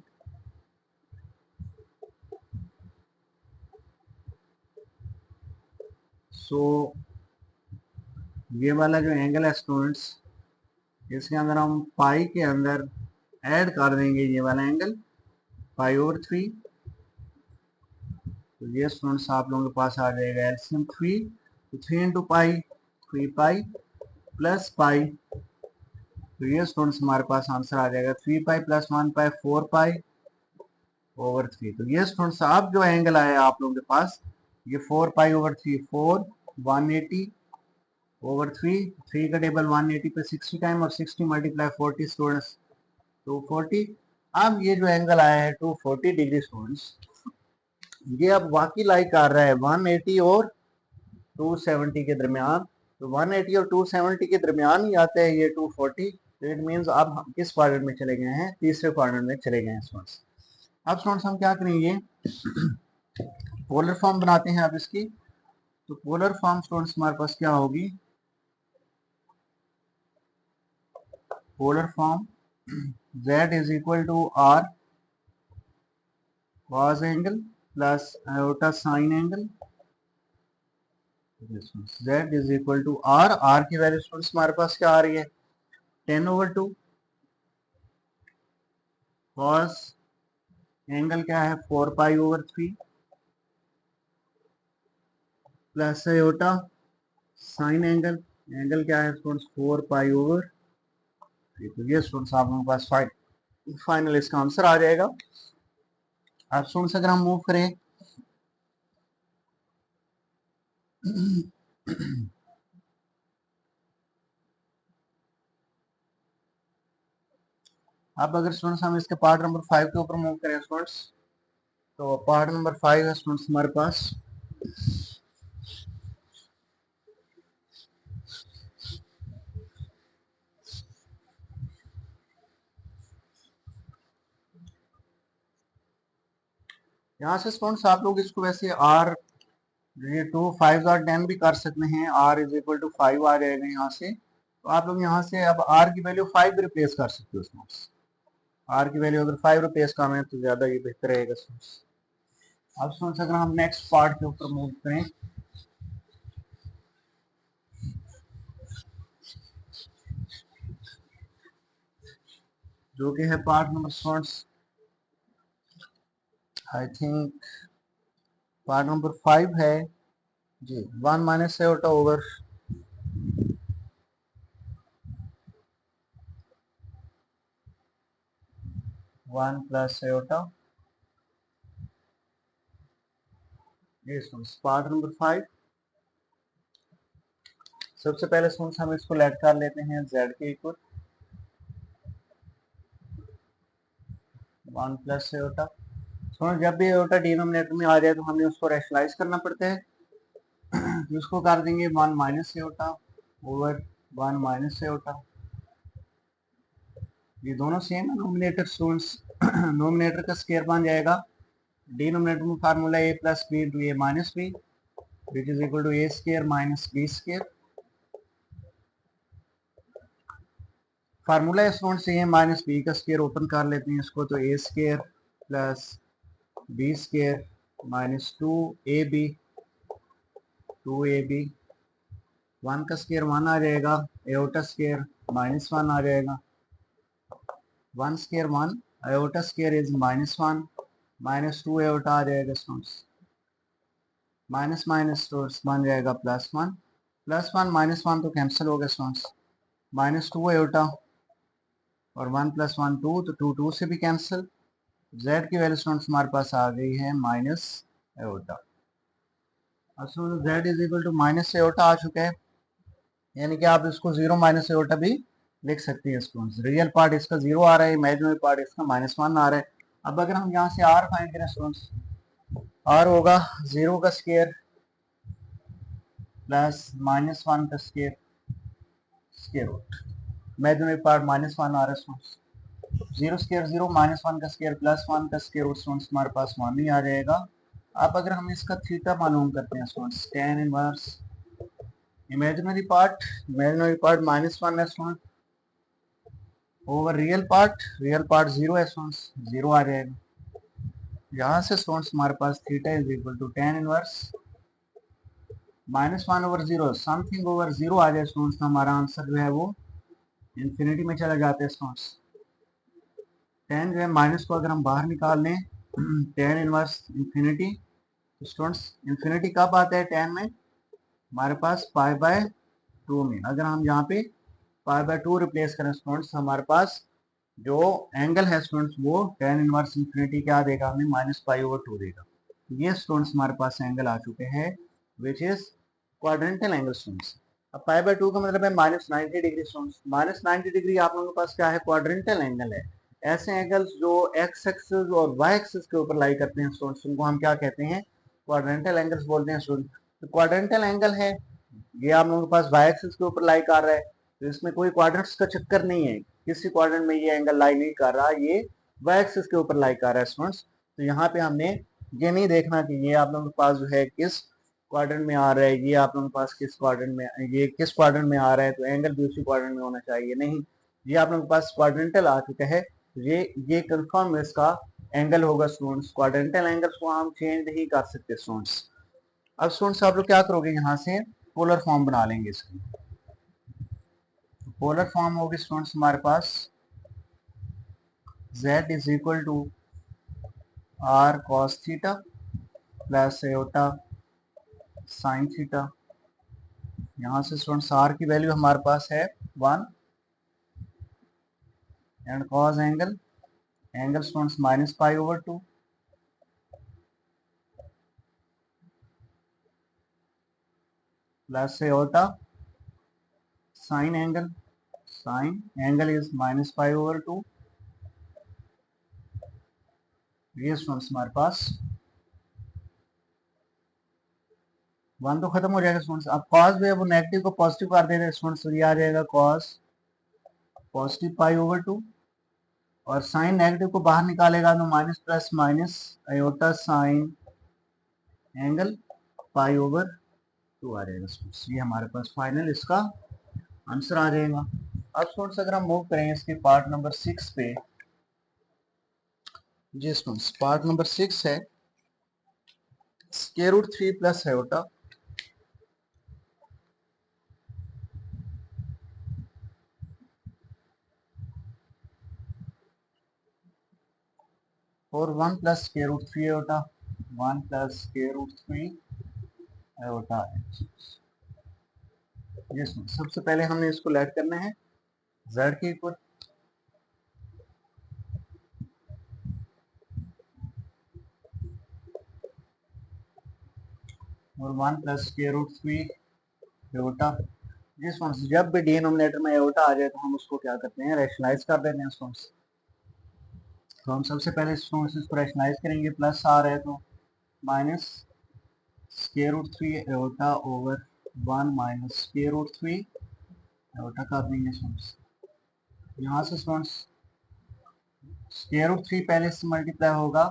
सो ये वाला जो एंगल है स्टूडेंट्स, इसके अंदर हम पाई के अंदर ऐड कर देंगे ये वाला एंगल पाई ओवर 3। तो ये स्टूडेंट्स आप लोगों के पास आ जाएगा एलसीएम 3, तो 3 into pi 3 pi plus pi, तो ये स्टूडेंट्स हमारे पास आंसर आ जाएगा 3 पाई प्लस 1 पाई 4 पाई ओवर 3। तो ये स्टूडेंट्स अब जो एंगल आया आप लोगों के पास, ये 4 पाई ओवर 3 4 180 ओवर 3, 3 का टेबल 180 पे 60 टाइम, और 60 मल्टीप्लाई 40 स्टूडेंट्स 240। अब ये जो एंगल आया है 240 डिग्री स्टूडेंट्स, ये अब वाकई लाइक कर रहा है 180 और 270 के दरमियान। तो 180 और 270 के दरमियान ही आता है ये 240। तो इट मीन्स अब हम किस क्वाड्रेंट में चले गए हैं, तीसरे क्वाड्रेंट में चले गए हैं स्टूडेंट्स। अब स्टूडेंट्स हम क्या करेंगे, पोलर फॉर्म बनाते हैं अब इसकी। तो पोलर फॉर्म स्टूडेंट्स हमारे पास क्या होगी, polar form z is equal to r cos angle plus iota sin angle, z is equal to r की वैल्यू स्टूडेंट्स हमारे पास क्या आ रही है 10/2, cos एंगल क्या है 4 pi over 3 plus iota sin angle, angle क्या है स्टूडेंट्स 4 पाई ओवर 3। तो ये स्टूडेंट्स आप लोगों के पास फाइनल इसका आंसर आ जाएगा। अब स्टूडेंट्स अगर हम मूव करें अब अगर स्टूडेंट्स हम इसके पार्ट नंबर 5 के ऊपर मूव करें स्टूडेंट्स, तो पार्ट नंबर 5 है स्टूडेंट्स हमारे पास, यहाँ से स्टूडेंट्स आप लोग इसको वैसे आर ये 2 5 और 10 भी कर सकते हैं। r इज इक्वल टू 5 आ जाएगा यहाँ से, तो आप लोग यहाँ से अब r की वैल्यू 5 भी रिप्लेस कर सकते हो उसमें। r की वैल्यू अगर 5 रिप्लेस करना है तो ज़्यादा ये बेहतर रहेगा। अब स्टूडेंट्स अगर हम नेक्स्ट पार्ट के ऊपर मूव करें, जो कि है part number students, I think part number 5 है जी। 1 minus iota over 1 plus iota, ये स्टूडेंट्स पार्ट नंबर 5। सबसे पहले स्टूडेंट्स हम इसको लेट कर लेते हैं z के इक्वल 1 प्लस आयोटा। स्टूडेंट जब भी आयोटा डिनोमिनेटर में आ जाए तो हमें उसको रैशनलाइज करना पड़ता है, तो इसको कर देंगे 1 minus iota over 1 minus iota. ये दोनों सेम है नोमिनेटर स्टूडेंट्स, नोमिनेटर का स्क्वायर बन जाएगा। डिनोमिनेटर में formula a plus b into a minus b which is equal to a square minus B square. Formula students a minus b का square open कर लेते हैं इसको, तो a square plus b square minus 2ab 2ab 1 का square 1 आ जाएगा, iota square minus 1 आ जाएगा, 1 square 1 iota square is minus 1 minus 2 iota आ जाएगा स्टूडेंट्स, माइनस माइनस स्टूडेंट्स बन जाएगा प्लस 1 माइनस 1 तो कैंसिल हो गया स्टूडेंट्स, माइनस 2 आयोटा और 1 प्लस 1 2, तो 2 2 से भी कैंसिल। z की वैल्यू स्टूडेंट्स हमारे पास आ गई है माइनस आयोटा। अब z is equal to minus iota आ चुका है, यानी कि आप इसको 0 माइनस आयोटा भी लिख सकते हैं स्टूडेंट्स। रियल पार्ट इसका 0 आ रहा है, इमेजिनरी पार्ट इसका माइनस 1 आ रहा है। अब अगर हम यहाँ से r फाइंड करें स्टूडेंट्स, r होगा 0 का स्क्वायर प्लस माइनस 1 का square square root, imaginary part minus 1 आ रहा है स्टूडेंट्स। 0 स्क्वायर 0 माइनस 1 का स्क्वायर प्लस 1 का स्क्वायर रूट स्टूडेंट्स हमारे पास 1 ही आ जाएगा। अब अगर हम इसका थीटा मालूम करते हैं students, tan inverse imaginary part minus 1 है स्टूडेंट ओवर रियल पार्ट 0 है स्टूडेंट्स, 0 आ जाएगा। यहाँ से स्टूडेंट्स हमारे पास theta is equal to tan inverse minus 1 over 0 something over 0 आ जाए स्टूडेंट्स, तो हमारा आंसर जो है वो इंफिनिटी में चला जाता है स्टूडेंट्स। tan जो है माइनस को अगर हम बाहर निकाल लें tan इनवर्स इंफिनिटी, तो स्टूडेंट्स इंफिनिटी कब आता है tan में, हमारे पास पाई बाय 2 में। अगर हम यहाँ पे पाई बाय 2 रिप्लेस करें स्टूडेंट्स, हमारे पास जो एंगल है स्टूडेंट्स वो tan इनवर्स इंफिनिटी क्या देगा हमें, माइनस पाई ओवर 2 देगा। ये स्टूडेंट्स हमारे पास एंगल आ चुके हैं which is quadrantal angle students. अब पाई बाय 2 का मतलब है minus 90 degree students. Minus 90 degree आप लोगों के पास क्या है, क्वाड्रेंटल एंगल है। ऐसे एंगल्स जो एक्स एक्सिस और वाई एक्सिस के ऊपर लाई करते हैं स्टूडेंट्स, उनको हम क्या कहते हैं, क्वाड्रेंटल एंगल्स बोलते हैं स्टूडेंट। तो क्वाड्रेंटल एंगल है, ये आप लोगों के पास वाई एक्सिस के ऊपर लाई कर रहा है, तो इसमें कोई क्वाड्रेंट्स का चक्कर नहीं है, किसी क्वाड्रेंट में ये एंगल लाई नहीं कर रहा, ये वाई एक्सिस के ऊपर लाई कर रहा है स्टूडेंट्स। तो यहाँ पे हमने ये नहीं देखना कि ये आप लोगों के पास जो है किस क्वाड्रेंट में आ रहा है, ये आप लोगों के पास किस क्वाड्रेंट में, ये किस क्वाड्रेंट में आ रहा है तो एंगल भी उसी क्वाड्रेंट में होना चाहिए, नहीं। ये आप लोगों के पास क्वाड्रेंटल आ चुका है, ये कंफर्म इसका एंगल होगा स्टूडेंट्स। क्वाड्रेंटल एंगल्स को हम चेंज नहीं कर सकते स्टूडेंट्स। अब स्टूडेंट्स आप लोग क्या करोगे, यहाँ से पोलर फॉर्म बना लेंगे इसकी। पोलर फॉर्म होगी स्टूडेंट्स हमारे पास z is equal to r cos theta plus iota sine theta. यहाँ से स्टूडेंट्स r की वैल्यू हमारे पास है 1 and cos angle students minus pi over 2 plus iota sign angle is minus pi over 2। ये students हमारे पास 1 तो खत्म हो जाएगा स्टूडेंट्स। अब cos जो है वो नेगेटिव को पॉजिटिव कर देते हैं स्टूडेंट्स, तो ये आ जाएगा cos पॉजिटिव पाई ओवर 2 और साइन नेगेटिव को बाहर निकालेगा तो minus plus minus iota sine angle pi over 2 आ जाएगा स्टूडेंट्स। ये हमारे पास फाइनल इसका आंसर आ जाएगा। अब स्टूडेंट्स अगर हम मूव करें इसके पार्ट नंबर 6 पे, जी स्टूडेंट्स पार्ट नंबर 6 है स्क्वायर रूट 3 प्लस आयोटा। और 1 plus square root 3 iota, 1 plus square root 3 iota. जी स्टूडेंट्स सबसे पहले हमने इसको लेट करना है z के इक्वल, और 1 प्लस स्क्वायर रूट 3 आयोटा। जी स्टूडेंट्स जब भी डिनोमिनेटर में आयोटा आ जाए तो हम उसको क्या करते हैं, रैशनलाइज कर देते हैं स्टूडेंट्स। तो हम सबसे पहले स्टूडेंट्स इसको रैशनलाइज करेंगे, प्लस आ रहा है तो minus square root 3 iota over 1 minus square root 3 iota कर देंगे स्टूडेंट्स। यहाँ से स्टूडेंट्स स्क्वायर रूट 3 पहले से मल्टीप्लाई होगा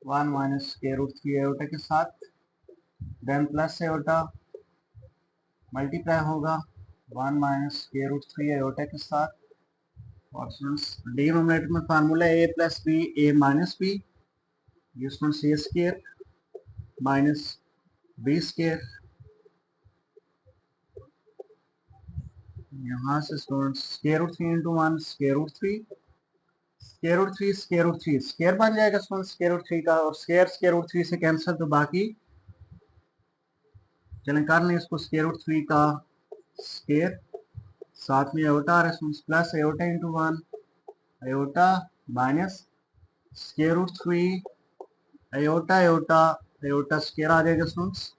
1 माइनस स्क्वायर रूट 3 आयोटा के साथ, देन प्लस आयोटा मल्टीप्लाई होगा 1 माइनस स्क्वायर रूट 3 आयोटा के साथ, और स्टूडेंट्स डिनोमिनेटर में formula A plus B A minus B, ये students A square minus B square, यहाँ से students square root 3 into 1 square root 3, square root 3 square root 3 square बन जाएगा स्टूडेंट्स स्क्वायर रूट 3 का, और स्क्वायर रूट 3 से cancel, तो बाकी चलें कर लें इसको स्क्वायर रूट 3 का स्क्वायर, साथ में आयोटा आ रहा है plus iota into 1 iota minus square root 3 iota iota iota square आ जाएगा स्टूडेंट्स,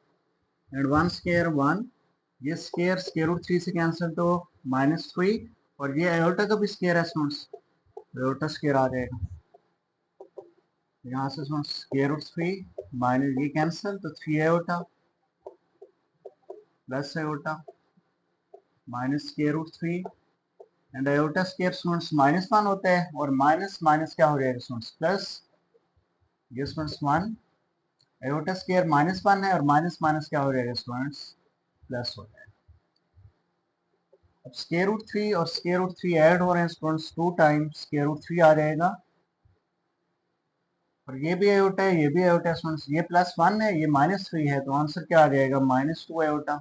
एंड 1 स्क्वायर 1, ये स्क्वायर रूट 3 से कैंसिल तो -3, और ये आयोटा का भी स्क्वायर है स्टूडेंट्स, आयोटा स्क्वायर आ जाएगा। यहाँ से स्क्वायर रूट 3 माइनस ये कैंसिल तो 3 iota plus iota minus square root 3, and iota square students -1 होता है, और माइनस माइनस क्या हो जाएगा स्टूडेंट्स प्लस, ये स्टूडेंट्स 1 आयोटा स्क्वायर -1 है, और माइनस माइनस क्या हो जाएगा स्टूडेंट्स प्लस हो जाएगा। अब स्क्वायर रूट 3 और स्क्वायर रूट 3 ऐड हो रहे हैं स्टूडेंट्स, 2 टाइम्स स्क्वायर रूट 3 आ जाएगा, और ये भी आयोटा है, ये भी आयोटा है स्टूडेंट्स, ये +1 है, ये -3 है, तो आंसर क्या आ जाएगा -2 आयोटा,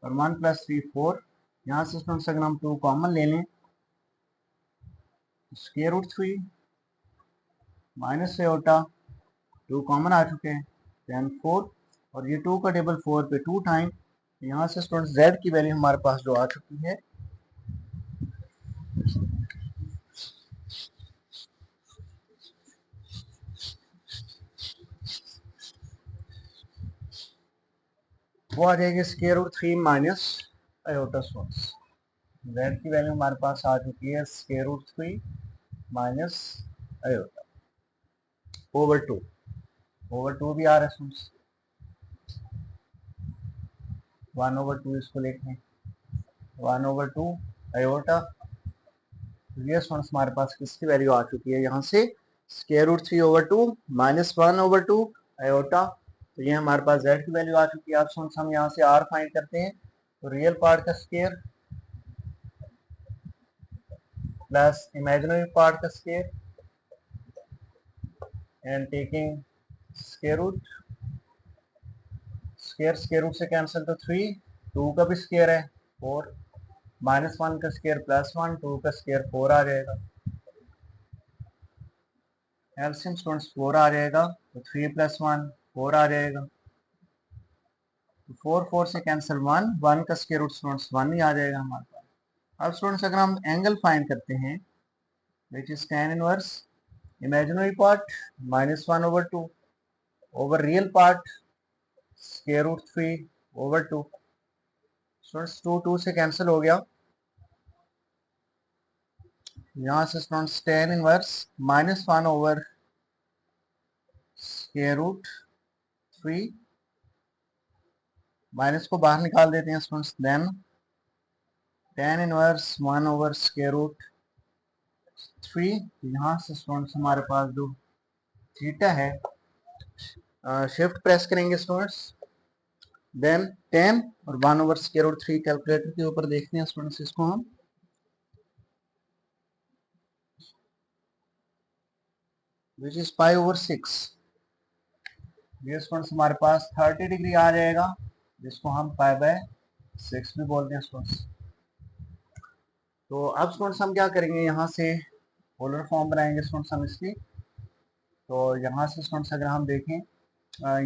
और 1 + 3 4। यहाँ से स्टूडेंट्स अगर हम 2 कॉमन ले लें, square root 3 minus iota 2 common आ चुके हैं, देन 4, और ये 2 का टेबल 4 पे 2 टाइम, यहाँ से स्टूडेंट्स z की वैल्यू हमारे पास जो आ चुकी है वो आ जाएगी square root 3 minus iota students. z की वैल्यू हमारे पास आ चुकी है square root 3 minus iota over 2 भी आ रहा है स्टूडेंट्स, 1/2 इसको लिखें 1/2 आयोटा, ये स्टूडेंट्स हमारे पास किसकी वैल्यू आ चुकी है यहाँ से स्क्वायर रूट 3/2 -1/2 आयोटा, तो ये हमारे पास z की वैल्यू आ चुकी है। अब स्टूडेंट्स हम यहाँ से r फाइंड करते हैं, तो रियल पार्ट का स्क्वायर प्लस इमेजिनरी पार्ट का square and taking square root, square root से कैंसिल तो 3, 2 का भी स्क्वायर है 4, -1 का स्क्वायर +1, 2 का स्क्वायर 4 आ जाएगा, एलसीएम स्टूडेंट्स 4 आ जाएगा, तो 3 + 1 4 आ जाएगा, तो 4 से कैंसिल 1 का स्क्वायर रूट स्टूडेंट्स 1 ही आ जाएगा हमारे पास। अब स्टूडेंट्स अगर हम एंगल फाइंड करते हैं which is tan inverse imaginary part -1/2 over real part square root 3/2, students 2 से कैंसिल हो गया, यहाँ से students tan inverse -1 over square root 3, minus को बाहर निकाल देते हैं students, then tan inverse 1 over square root 3, यहाँ से स्टूडेंट्स हमारे पास जो थीटा है शिफ्ट प्रेस करेंगे स्टूडेंट्स, देन 10 और 1/√3 कैलकुलेटर के ऊपर देखते हैं स्टूडेंट्स इसको हम। Which is 5/6। ये स्टूडेंट्स हमारे पास 30 डिग्री आ जाएगा, जिसको हम 5/6 भी बोलते हैं स्टूडेंट्स। तो अब स्टूडेंट्स हम क्या करेंगे, यहाँ से पोलर फॉर्म बनाएंगे स्टूडेंट्स हम इसकी। तो यहाँ से स्टूडेंट्स अगर हम देखें,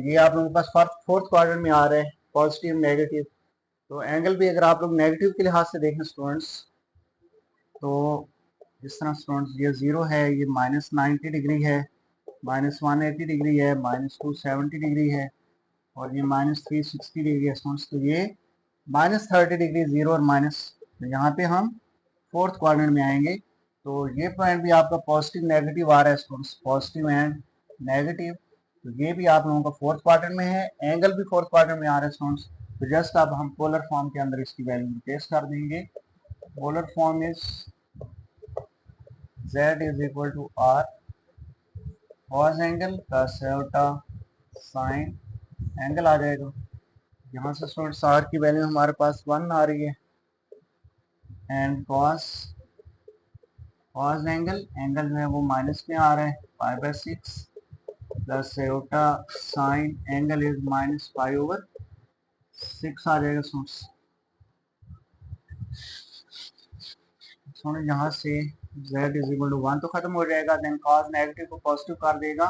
ये आप लोगों के पास फोर्थ क्वाड्रेंट में आ रहा है, पॉजिटिव नेगेटिव। तो एंगल भी अगर आप लोग नेगेटिव के लिहाज से देखें स्टूडेंट्स, तो इस तरह स्टूडेंट्स ये 0 है, ये -90 डिग्री है, -180 डिग्री है, -270 डिग्री है, और ये -360 डिग्री है स्टूडेंट्स। तो ये -30 डिग्री 0 और माइनस, यहाँ पे हम फोर्थ क्वाड्रेंट में आएंगे। तो ये पॉइंट भी आपका पॉजिटिव नेगेटिव आ रहा है स्टूडेंट्स, पॉजिटिव एंड नेगेटिव। तो ये भी आप लोगों का फोर्थ क्वाड्रेंट में है, एंगल भी फोर्थ क्वाड्रेंट में आ रहा है स्टूडेंट्स। तो जस्ट अब हम पोलर फॉर्म के अंदर इसकी वैल्यू पेस्ट कर देंगे। Polar form is z is equal to r cos angle plus iota sine angle आ जाएगा। यहाँ से स्टूडेंट्स r की वैल्यू हमारे पास 1 आ रही है, एंड cos एंगल जो है वो माइनस में आ रहा है 5/6 plus iota sine angle is -5/6 आ जाएगा स्टूडेंट्स। यहाँ से z इज इक्वल टू 1 तो खत्म हो जाएगा, देन cos नेगेटिव को पॉजिटिव कर देगा,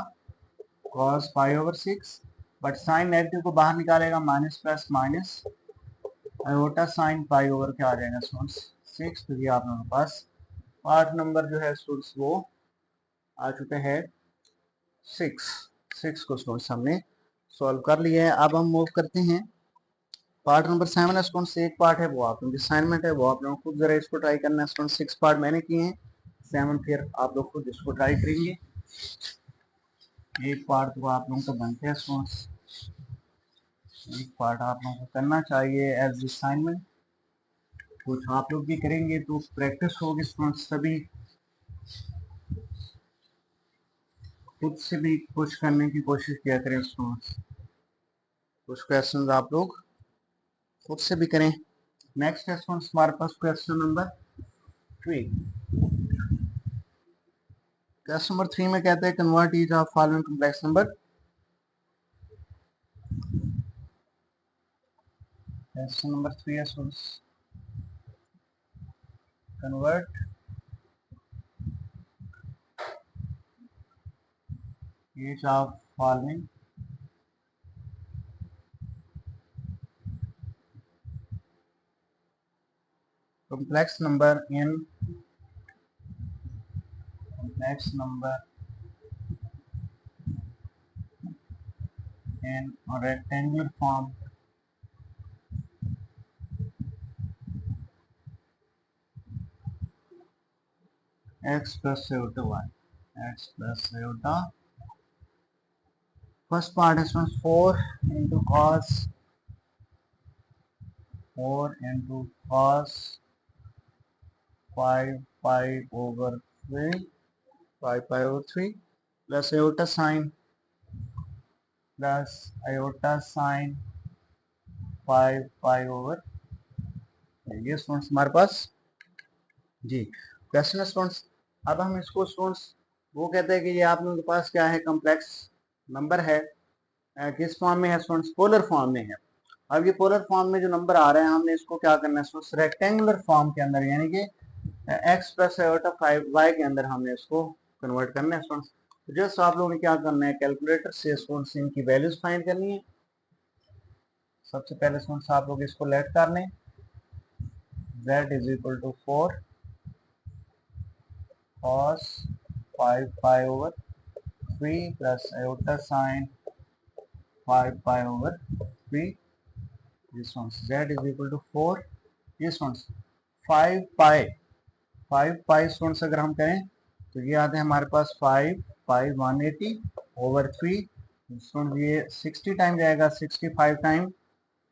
cos 5/6, बट साइन नेगेटिव को बाहर निकालेगा, minus plus minus iota sine pi over क्या आ जाएगा स्टूडेंट्स 6। तो ये आप लोगों के पास पार्ट नंबर जो है स्टूडेंट्स वो आ चुके हैं 6 को स्टूडेंट्स हमने सॉल्व कर लिया है। अब हम मूव करते हैं पार्ट नंबर 7 है स्टूडेंट्स। एक पार्ट है वो आप लोगों की असाइनमेंट है, वो आप लोगों को खुद जरा इसको ट्राई करना है स्टूडेंट्स। 6 पार्ट मैंने किए हैं, 7 फिर आप लोग खुद इसको ट्राई करेंगे। एक पार्ट तो आप लोगों का बनते हैं स्टूडेंट्स, एक पार्ट आप लोगों को करना चाहिए एज असाइनमेंट। कुछ आप लोग भी करेंगे तो प्रैक्टिस होगी स्टूडेंट्स, सभी खुद से भी कुछ करने की कोशिश किया करें स्टूडेंट्स। कुछ क्वेश्चन आप लोग खुद से भी करें। नेक्स्ट है स्टूडेंट्स हमारे पास क्वेश्चन नंबर 3। क्वेश्चन नंबर 3 में कहते हैं convert each of following complex number. Question number 3 है students, convert each of following complex number in rectangular form x plus iota y, x plus iota। First part है 4 into cos 5 pi over 3 plus iota sin 5 pi over, ये students हमारे पास जी question है students. अब हम इसको students वो कहते हैं कि ये आप लोगों के पास क्या है, कॉम्प्लेक्स नंबर है, किस फॉर्म में है स्टूडेंट्स, पोलर फॉर्म में है। अब ये पोलर फॉर्म में जो नंबर आ रहे हैं हमने इसको क्या करना है स्टूडेंट्स, रेक्टेंगुलर फॉर्म के अंदर, यानी कि x प्लस आयोटा 5y के अंदर हमने इसको कन्वर्ट करना है स्टूडेंट्स। तो जस्ट आप लोगों ने क्या करना है, कैलकुलेटर से स्टूडेंट्स इनकी वैल्यूज फाइंड करनी है। सबसे पहले स्टूडेंट्स आप लोग इसको लेट कर लें, z is equal to 4 cos 5 pi over 3 plus iota sin 5 pi over 3। this one z is equal to 4, this one 5 pi students अगर हम करें तो ये आते हैं हमारे पास 5 pi 180 over 3 स्टूडेंट्स, ये 60 टाइम जाएगा, 65 टाइम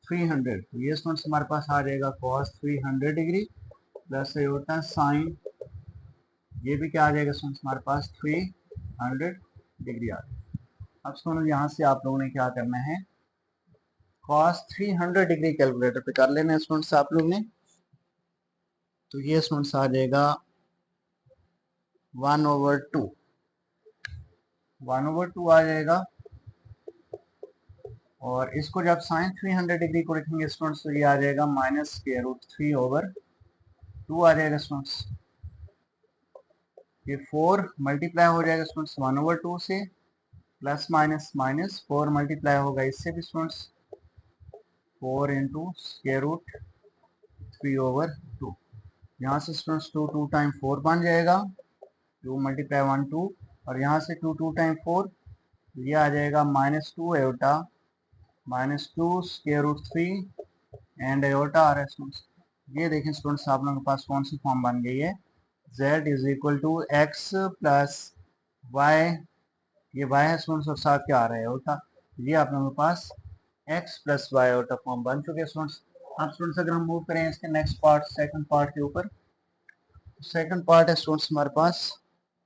300। तो ये स्टूडेंट्स हमारे पास आ जाएगा cos 300 degree plus iota sign, ये भी क्या आ जाएगा स्टूडेंट्स हमारे पास 300 डिग्री आ जाएगा। अब स्टूडेंट यहाँ से आप लोगों ने क्या करना है, cos 300 डिग्री कैलकुलेटर पे कर लेना है स्टूडेंट्स आप लोग ने। तो ये स्टूडेंट्स आ जाएगा 1/2, 1/2 आ जाएगा। और इसको जब साइन 300 डिग्री को रखेंगे स्टूडेंट्स तो ये आ जाएगा -√3/2 आ जाएगा स्टूडेंट्स। ये 4 मल्टीप्लाई हो जाएगा स्टूडेंट्स 1/2 से, प्लस माइनस माइनस 4 मल्टीप्लाई होगा इससे भी स्टूडेंट्स, 4 इंटू √3/2। यहाँ से स्टूडेंट्स 2 टाइम 4 बन जाएगा, 2 × 1 2, और यहाँ से 2 टाइम 4 ये आ जाएगा -2 एयोटा -2 एंड एयोटा आ रहा है स्टूडेंट्स। ये देखें स्टूडेंट्स आप लोगों के पास कौन सी फॉर्म बन गई है, z is equal to x plus y, ये y है स्टूडेंट्स और साथ क्या आ रहा है एयोटा, ये आप लोगों के पास x plus y iota form बन चुके हैं स्टूडेंट्स। अब स्टूडेंट्स अगर हम मूव करें इसके नेक्स्ट पार्ट सेकंड पार्ट के ऊपर, सेकंड पार्ट है स्टूडेंट्स हमारे पास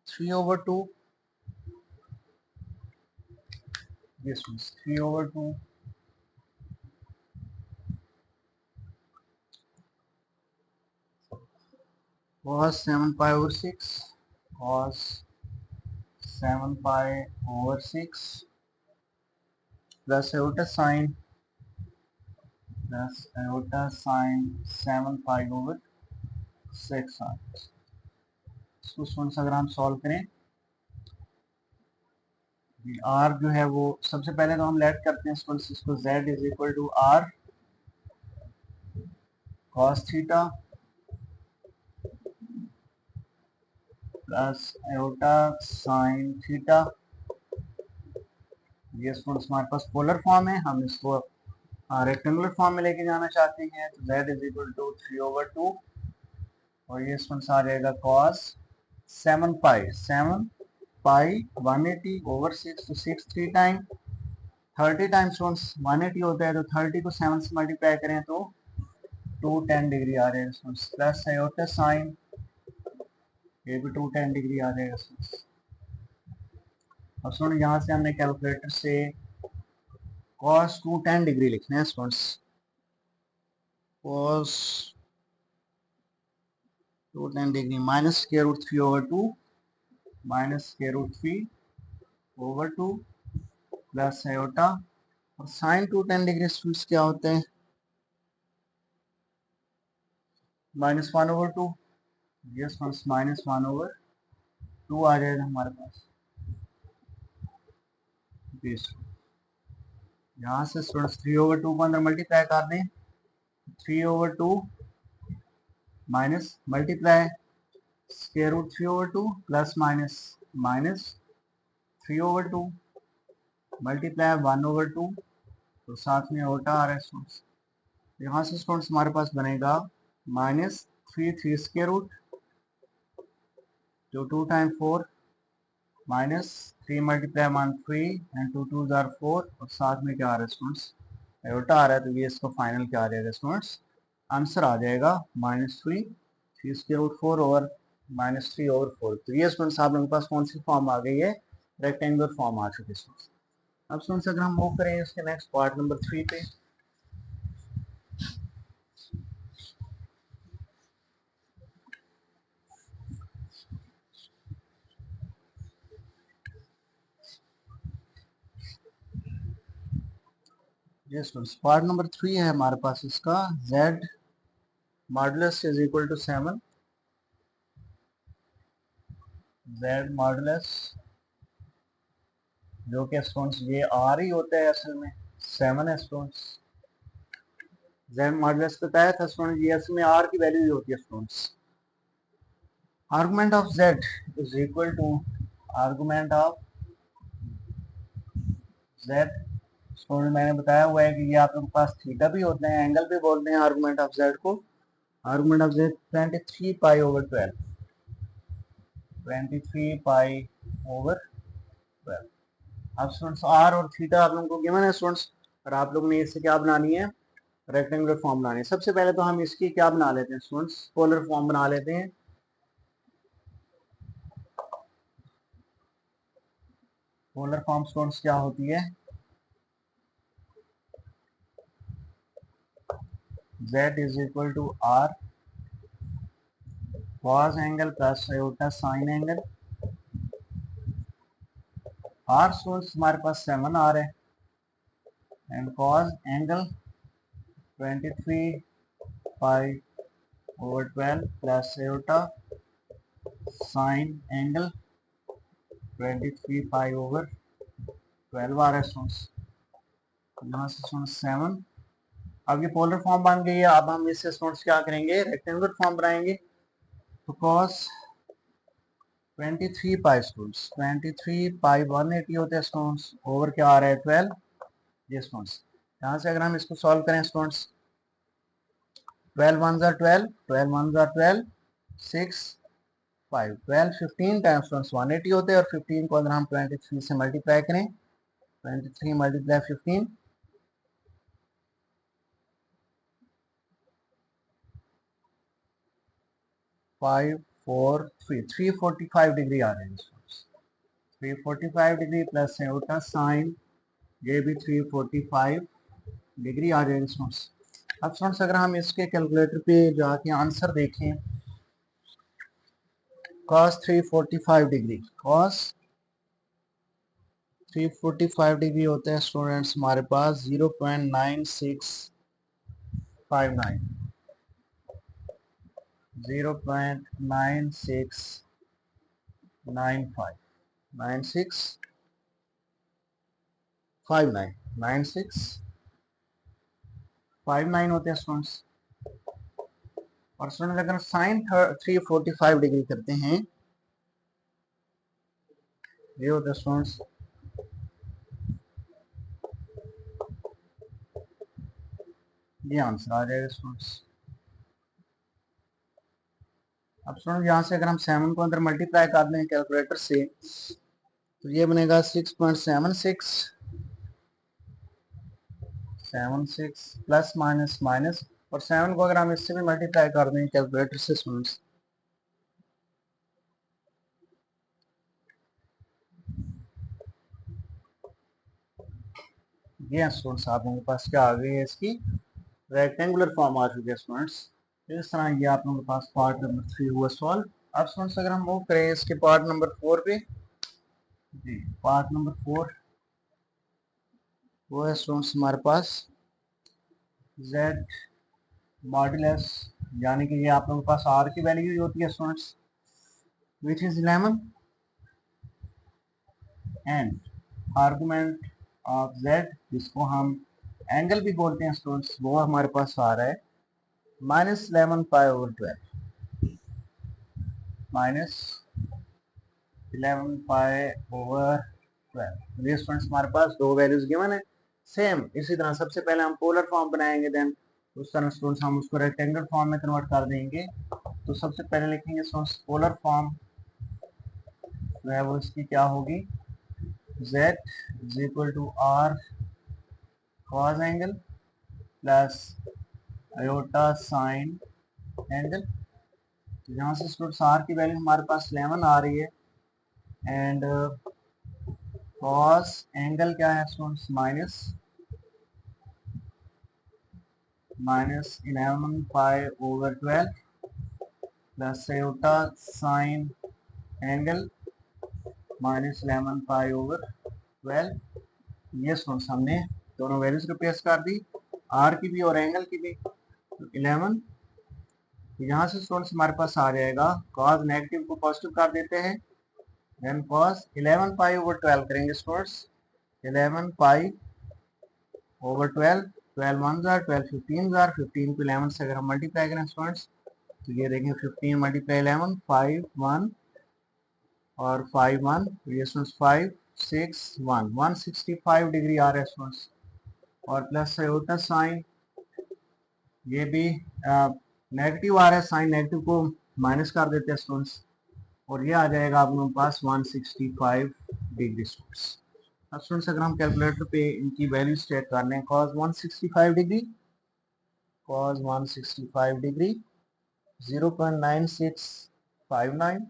3/2, ये students 3/2 cos 7π/6 cos 7π/6 plus iota sine 7π/6 इसको स्टूडेंट्स अगर हम सॉल्व करें, आर जो है वो सबसे पहले तो हम लेट करते हैं स्टूडेंट्स इसको, z is equal to r cos theta plus iota sine theta. ये स्टूडेंट्स हमारे पास पोलर फॉर्म है, हम इसको रेक्टेंगुलर फॉर्म में लेके जाना चाहते हैं, तो z इज इक्वल टू 3/2 और ये स्टूडेंट्स आ जाएगा cos 7π/180/6, तो 6 3 टाइम 30 टाइम स्टूडेंट्स 180 होता है, तो 30 को 7 से मल्टीप्लाई करें तो 210 डिग्री आ जाएगा स्टूडेंट्स, प्लस एयोटा साइन, ये भी 210 डिग्री आ जाएगा स्टूडेंट्स। अब स्टूडेंट यहाँ से हमने कैलकुलेटर से cos 210 डिग्री लिखना है students, cos 210 degree -√3/2 -√3/2 plus aorta, और साइन 210 डिग्री स्टूडेंट्स क्या होते हैं, -1/2, ये स्टूडेंट्स -1/2 आ जाएगा हमारे पास। यहाँ से स्टूडेंट्स 3/2 को अंदर मल्टीप्लाई कर दें, 3/2 minus multiply √3/2 plus minus minus 3/2 multiply 1/2, तो साथ में ओटा आ रहा है स्टूडेंट्स। यहाँ से स्टूडेंट्स हमारे पास बनेगा -3 जो 2 टाइम 4 -3 मल्टीप्लाई 1 3 एंड 2 2 4, और साथ में क्या आ रहा है स्टूडेंट्स एयोटा आ रहा है, तो ये इसको फाइनल क्या आ जाएगा स्टूडेंट्स, आंसर आ जाएगा -3 ओवर -3/4। तो ये स्टूडेंट्स आप लोगों के पास कौन सी फॉर्म आ गई है, रेक्टेंगुलर फॉर्म आ चुकी है स्टूडेंट्स। अब स्टूडेंट्स अगर हम मूव करें इसके नेक्स्ट पार्ट नंबर 3 पे, ये स्टूडेंट्स पार्ट नंबर 3 है हमारे पास इसका, z modulus is equal to 7, z modulus जो कि स्टूडेंट्स ये आर ही होता है असल में 7 है स्टूडेंट्स, z मॉडुलस बताया था स्टूडेंट्स, ये असल में आर की वैल्यू ही होती है students. Argument of z is equal to argument of z, student मैंने बताया हुआ है कि ये आप लोगों के पास थीटा भी होते हैं, एंगल भी बोलते हैं आर्गुमेंट ऑफ z को। Argument of z 23π/12, 23π/12। अब स्टूडेंट्स आर और थीटा आप लोगों को गिवन है स्टूडेंट्स, और आप लोगों ने इससे क्या बनानी है, रेक्टेंगुलर फॉर्म बनानी है। सबसे पहले तो हम इसकी क्या बना लेते हैं स्टूडेंट्स, पोलर फॉर्म बना लेते हैं। पोलर फॉर्म स्टूडेंट्स क्या होती है, z is equal to r cos angle plus iota sine angle. R students हमारे पास 7 आ रहा है and cos angle 23 pi over 12 plus iota sine angle 23 pi over 12 आ रहा है स्टूडेंट्स। यहाँ से स्टूडेंट्स 7, अब ये पोलर फॉर्म बन गई है। अब हम इससे स्टूडेंट्स क्या करेंगे, रेक्टेंगुलर फॉर्म बनाएंगे। तो cos 23 पाई स्टूडेंट्स 23 पाई 180 होते हैं स्टूडेंट्स, ओवर क्या आ रहा है 12। ये स्टूडेंट्स यहाँ से अगर हम इसको सॉल्व करें स्टूडेंट्स, 12 1 ज़ा 12, 12 1 ज़ा 12, 6 5, 12 15 टाइम्स स्टूडेंट्स 180 होते हैं, और 15 को अगर हम 23 से मल्टीप्लाई करें, 23 मल्टीप्लाई 15, 5 4 3 345 डिग्री आ रहे हैं स्टूडेंट्स। 345 डिग्री प्लस है उल्टा साइन, ये भी 345 डिग्री आ जाएगी स्टूडेंट्स। अब स्टूडेंट्स अगर हम इसके कैलकुलेटर पे जाके आंसर देखें, cos 345 डिग्री, cos 345 डिग्री होता है स्टूडेंट्स हमारे पास 0.9659, 0.9695, 9659, 9659 होते हैं स्टूडेंट्स। और स्टूडेंट्स अगर साइन 345 डिग्री करते हैं, ये होता है स्टूडेंट्स, ये आंसर आ जाएगा स्टूडेंट्स। अब स्टूडेंट यहाँ से अगर हम 7 को अंदर मल्टीप्लाई कर दें कैलकुलेटर से, तो ये बनेगा 6.76 प्लस माइनस माइनस, और 7 को अगर हम इससे भी मल्टीप्लाई कर दें कैलकुलेटर से स्टूडेंट्स, ये स्टूडेंट्स आप लोगों के पास क्या आ गई है, इसकी रेक्टेंगुलर फॉर्म आ चुकी है स्टूडेंट्स। इस तरह ये आप लोगों के पास पार्ट नंबर 3 हुआ सॉल्व। अब स्टूडेंट्स अगर हम मूव करें इसके पार्ट नंबर 4 पे, जी पार्ट नंबर 4 वो है स्टूडेंट्स हमारे पास z मॉड्यूलस, यानी कि ये आप लोगों के पास r की वैल्यू होती है students, which is 11 and argument of z, जिसको हम एंगल भी बोलते हैं स्टूडेंट्स, वो हमारे पास आ रहा है -11 पाई ओवर 12, -11 पाई ओवर 12। ये स्टूडेंट्स हमारे पास दो वैल्यूज गिवन है। सेम इसी तरह सबसे पहले हम पोलर फॉर्म बनाएंगे, देन उस तरह स्टूडेंट्स हम उसको रेक्टेंगल फॉर्म में कन्वर्ट कर देंगे। तो सबसे पहले लिखेंगे स्टूडेंट्स पोलर फॉर्म, जो है वो इसकी क्या होगी, z is equal to r cos angle plus iota sine angle. यहाँ से स्टूडेंट्स r की वैल्यू हमारे पास 11 आ रही है, एंड cos एंगल क्या है स्टूडेंट्स, माइनस 11 पाई over 12 plus iota sine angle -11 पाई ओवर 12। ये स्टूडेंट्स हमने दोनों वैल्यूज रिप्लेस कर दी, आर की भी और एंगल की भी। तो 11, तो यहाँ से स्टूडेंट्स हमारे पास आ जाएगा, cos नेगेटिव को पॉजिटिव कर देते हैं, देन cos 11 पाई ओवर 12 करेंगे स्टूडेंट्स, 11 पाई ओवर 12, 12 1 जार 12 15 जार, 15 को 11 से अगर हम मल्टीप्लाई करें स्टूडेंट्स, तो ये देखें 15 मल्टीप्लाई 11 5 1 और 5 1, तो ये स्टूडेंट्स 5 6 1 165 डिग्री आ रहा है स्टूडेंट्स। और प्लस से होता है साइन, ये भी नेगेटिव आ रहा है, साइन नेगेटिव को माइनस कर देते हैं स्टूडेंट्स, और ये आ जाएगा आप लोगों के पास 165 डिग्री स्टूडेंट्स। अब स्टूडेंट्स अगर हम कैलकुलेटर पे इनकी वैल्यू चेक कर लें, cos 165 degree, cos 165 degree 0.9659,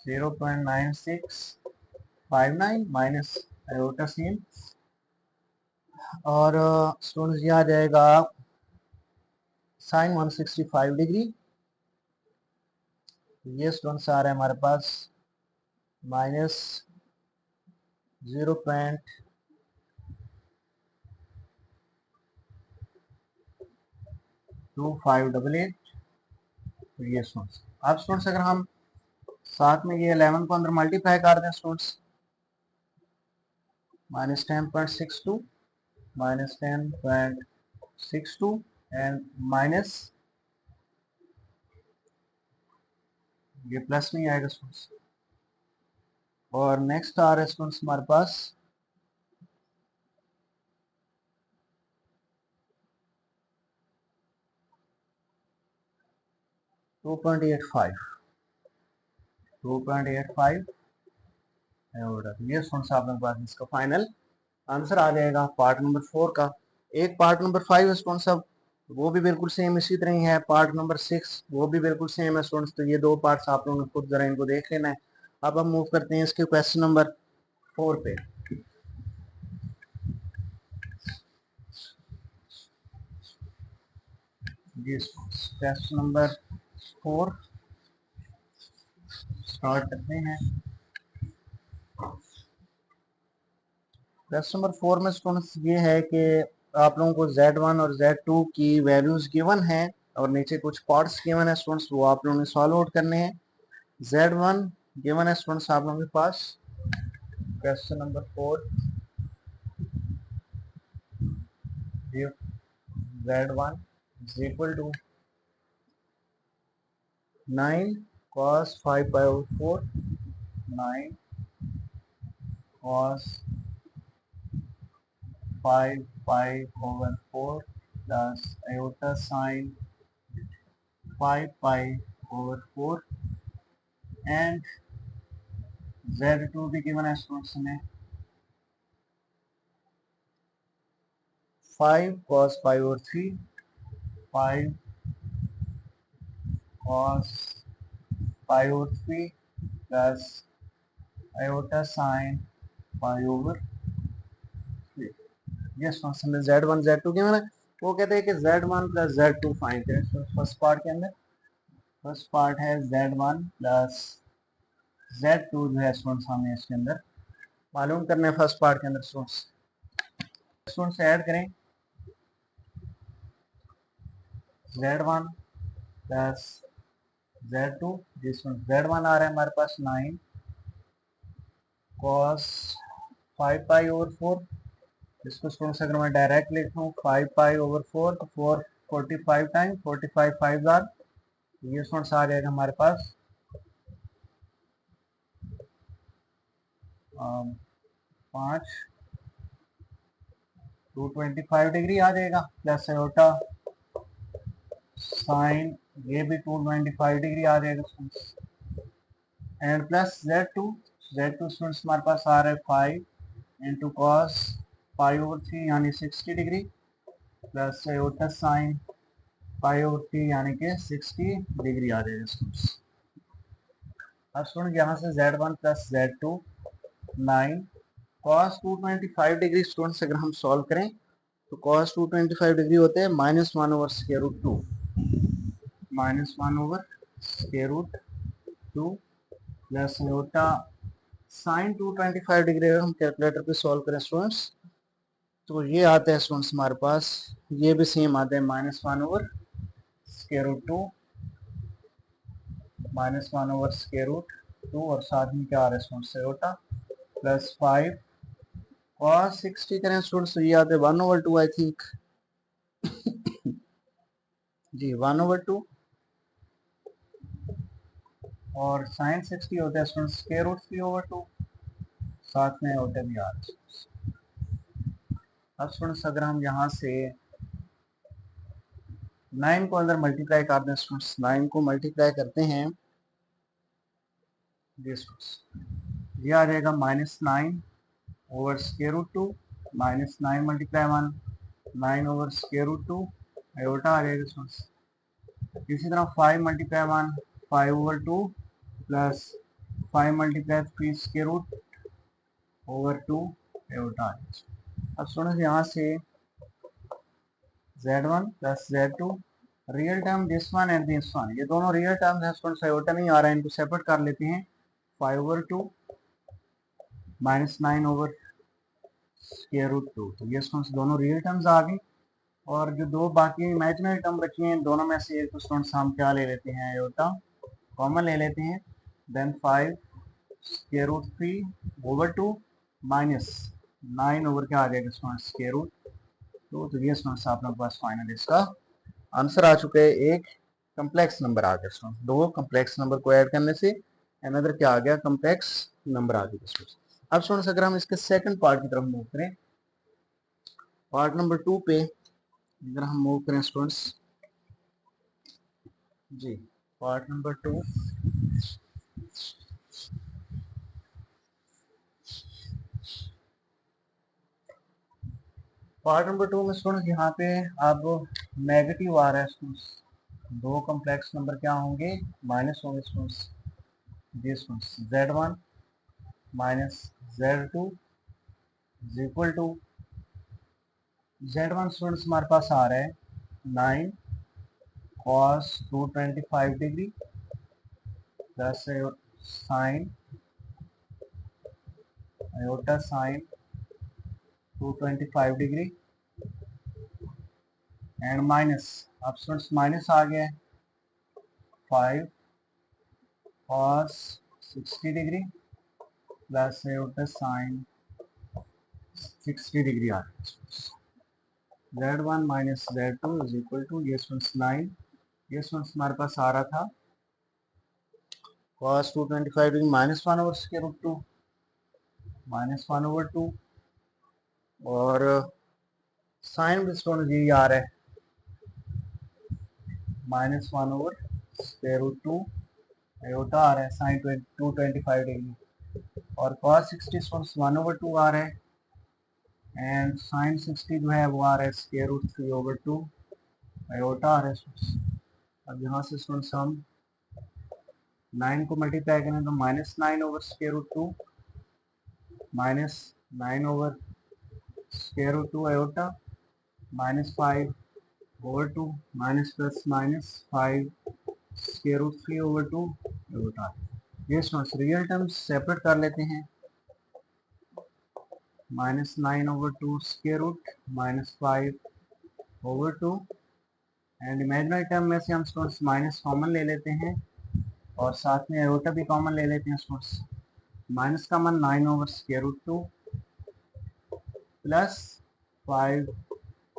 0.9659 minus iota same, और स्टूडेंट्स ये आ जाएगा साइन 165 डिग्री। ये स्टूडेंट्स आ रहा है हमारे पास माइनस 0.2588। तो ये स्टूडेंट्स, अब स्टूडेंट्स अगर हम साथ में ये 11 को अंदर मल्टीप्लाई कर दें students, minus 10.62 minus 10.62 and minus ये प्लस नहीं आएगा स्टूडेंट्स, और नेक्स्ट आ रहा है स्टूडेंट्स हमारे पास 2.85 ये स्टूडेंट्स आप लोगों के पास इसका फाइनल आंसर आ जाएगा पार्ट नंबर 4 का। एक पार्ट नंबर 5 है स्टूडेंट्स, अब वो भी बिल्कुल सेम इसी तरह ही है। पार्ट नंबर 6 वो भी बिल्कुल सेम है स्टूडेंट्स। तो ये दो पार्ट्स आप लोगों ने खुद जरा इनको देख लेना है। अब हम मूव करते हैं इसके क्वेश्चन नंबर 4 पे। जी क्वेश्चन नंबर 4 स्टार्ट करते हैं। क्वेश्चन नंबर 4 में स्टूडेंट्स ये है कि आप लोगों को Z1 और Z2 की वैल्यूज गिवन है और नीचे कुछ पार्ट्स गिवन है स्टूडेंट्स, वो आप लोगों ने सॉल्व आउट करने हैं। Z1 गिवन है स्टूडेंट्स आप लोगों के पास, question number 4 Z1 is equal to 9 cos 5 pi over 4, 9 cos 5 pi over 4 plus iota sin 5 pi over 4 and Z2 भी given है स्टूडेंट्स में 5 cos pi over 3, 5 cos pi over 3 plus iota sin pi over 3। Yes function Z1 Z2 के मैंने वो कहते हैं कि Z1 प्लस Z2 फाइंड करें। फर्स्ट पार्ट के अंदर फर्स्ट पार्ट है Z1 प्लस Z2 जो है स्टूडेंट्स हमें इसके अंदर मालूम करना है। फर्स्ट पार्ट के अंदर स्टूडेंट्स ऐड करें Z1 प्लस Z2, जिसमें Z1 आ रहा है हमारे पास 9 cos 5 पाई ओवर 4। इसको स्टूडेंट्स अगर मैं डायरेक्ट लिखूँ 5 पाई ओवर 4 तो 4 45 टाइम 45 5 जार, ये स्टूडेंट्स आ जाएगा हमारे पास 5 225 डिग्री आ जाएगा प्लस आयोटा साइन ये भी 225 डिग्री आ जाएगा students and plus Z2 students हमारे पास आ रहा है 5 इंटू कॉस पाई ओवर 3 यानी 60 degree plus iota sine pi over 3 यानी कि 60 डिग्री आ जाएगा स्टूडेंट्स। अब स्टूडेंट यहाँ से Z1 प्लस Z2 9 cos 225 डिग्री स्टूडेंट्स अगर हम सॉल्व करें तो cos 225 डिग्री होते हैं -1 over square root 2, -1 over square root 2 plus iota sine 225 degree अगर हम कैलकुलेटर पे सॉल्व करें स्टूडेंट्स तो ये आता है स्टूडेंट्स हमारे पास, ये भी सेम आता है -1 over square root 2, -1 over square root 2 और साथ में क्या आ रहा है स्टूडेंट्स आयोटा प्लस 5 cos 60 करें स्टूडेंट्स तो ये आते हैं 1 ओवर 2 आई थिंक जी 1 ओवर 2 और साइन 60 होता है स्टूडेंट्स स्क्वायर रूट 3 ओवर 2, साथ में होते भी आ रहे हैं। अब स्टूडेंट्स अगर हम यहाँ से 9 को अंदर मल्टीप्लाई कर दें स्टूडेंट्स, 9 को मल्टीप्लाई करते हैं ये आ जाएगा -9 over square root 2, -9 multiply 1 9 over square root 2 iota आ जाएगा स्टूडेंट्स। इसी तरह 5 multiply 1 5 over 2 plus 5 multiply 3 square root over 2 iota. अब स्टूडेंट्स यहाँ से z1 प्लस z2 real term this one and this one, ये दोनों रियल टर्म्स हैं स्टूडेंट्स, आयोटा नहीं आ रहा है, इनको सेपरेट कर लेते हैं। 5 over 2 minus 9 over square root 2, तो ये स्टूडेंट्स दोनों रियल टर्म्स आ गई। और जो दो बाकी इमेजिनरी टर्म बची हैं दोनों में से एक तो स्टूडेंट्स हम क्या ले लेते हैं, आयोटा कॉमन ले लेते हैं। Then 5 square root 3 over 2 minus 9 over क्या आ जाएगा स्टूडेंट्स स्क्वायर रूट 2। तो ये स्टूडेंट्स आप लोगों के पास फाइनल इसका आंसर आ चुका है। एक कम्प्लेक्स नंबर आ गया स्टूडेंट्स, दो कम्प्लेक्स नंबर को ऐड करने से अनदर क्या आ गया, कम्प्लेक्स नंबर आ गया स्टूडेंट्स। अब स्टूडेंट्स अगर हम इसके सेकंड पार्ट की तरफ मूव करें, पार्ट नंबर 2 पे अगर हम मूव करें स्टूडेंट्स जी, पार्ट नंबर 2 में स्टूडेंट्स यहाँ पे अब नेगेटिव आ रहा है स्टूडेंट्स, दो कम्प्लेक्स नंबर क्या होंगे, माइनस होंगे स्टूडेंट्स। जी students z1 minus z2 is equal to z1 students हमारे पास आ रहा है 9 cos 225 degree plus sine iota sine 225 degree and minus, अब स्टूडेंट्स माइनस आ गया 5 cos 60 degree plus iota sine 60 degree आ रहा है। z1 minus z2 is equal to ये स्टूडेंट्स 9, ये स्टूडेंट्स हमारे पास आ रहा था cos 225 degree minus 1 over square root 2 minus 1 over 2 और साइन भी स्टूडेंट्स यही आ रहा है minus 1 over square root 2 iota आ रहा है साइन 225 डिग्री और cos 60 स्टूडेंट्स 1 ओवर 2 आ रहा है एंड साइन 60 जो है वो आ रहा है स्क्वायर रूट 3 ओवर 2 आयोटा आ रहा है स्टूडेंट्स। अब यहाँ से स्टूडेंट्स हम 9 को मल्टीप्लाई करें तो minus 9 over square root 2 minus 9 over square root 2 iota minus 5 over 2 minus plus minus 5 square root 3 over 2 iota. ये स्टूडेंट्स रियल टर्म्स सेपरेट कर लेते हैं, minus 9 over 2 square root minus 5 over 2 and imaginary term में से हम students minus common ले लेते हैं और साथ में आयोटा भी कॉमन ले लेते हैं students. Minus common 9 over square root 2 plus 5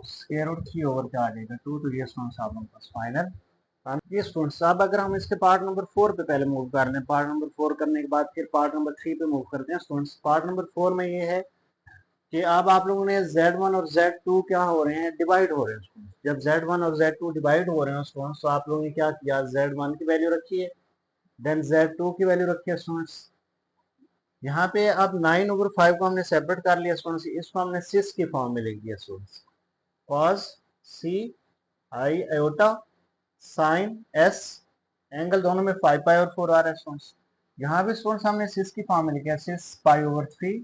square root 3 over क्या आ जाएगा 2। तो ये स्टूडेंट्स आप लोगों के पास फाइनल। ये स्टूडेंट्स अब अगर हम इसके पार्ट नंबर 4 पे पहले मूव कर लें, पार्ट नंबर 4 करने के बाद फिर पार्ट नंबर 3 पे मूव करते हैं स्टूडेंट्स। पार्ट नंबर 4 में ये है कि अब आप लोगों ने z1 और z2 क्या हो रहे हैं, डिवाइड हो रहे हैं। जब z1 और z2 डिवाइड हो रहे हैं स्टूडेंट्स तो आप लोगों ने क्या किया, z1 की वैल्यू रखी है देन z2 की वैल्यू रखी है स्टूडेंट्स। यहाँ पे अब 9 ओवर 5 को हमने सेपरेट कर लिया स्टूडेंट्स, इसको हमने सिस की फॉर्म में लिख दिया students, cos c i iota sine s angle दोनों में 5 पाई और 4 आ रहा है स्टूडेंट्स। यहाँ भी स्टूडेंट्स हमने सिस की फॉर्म में लिखा सिस पाई ओवर 3।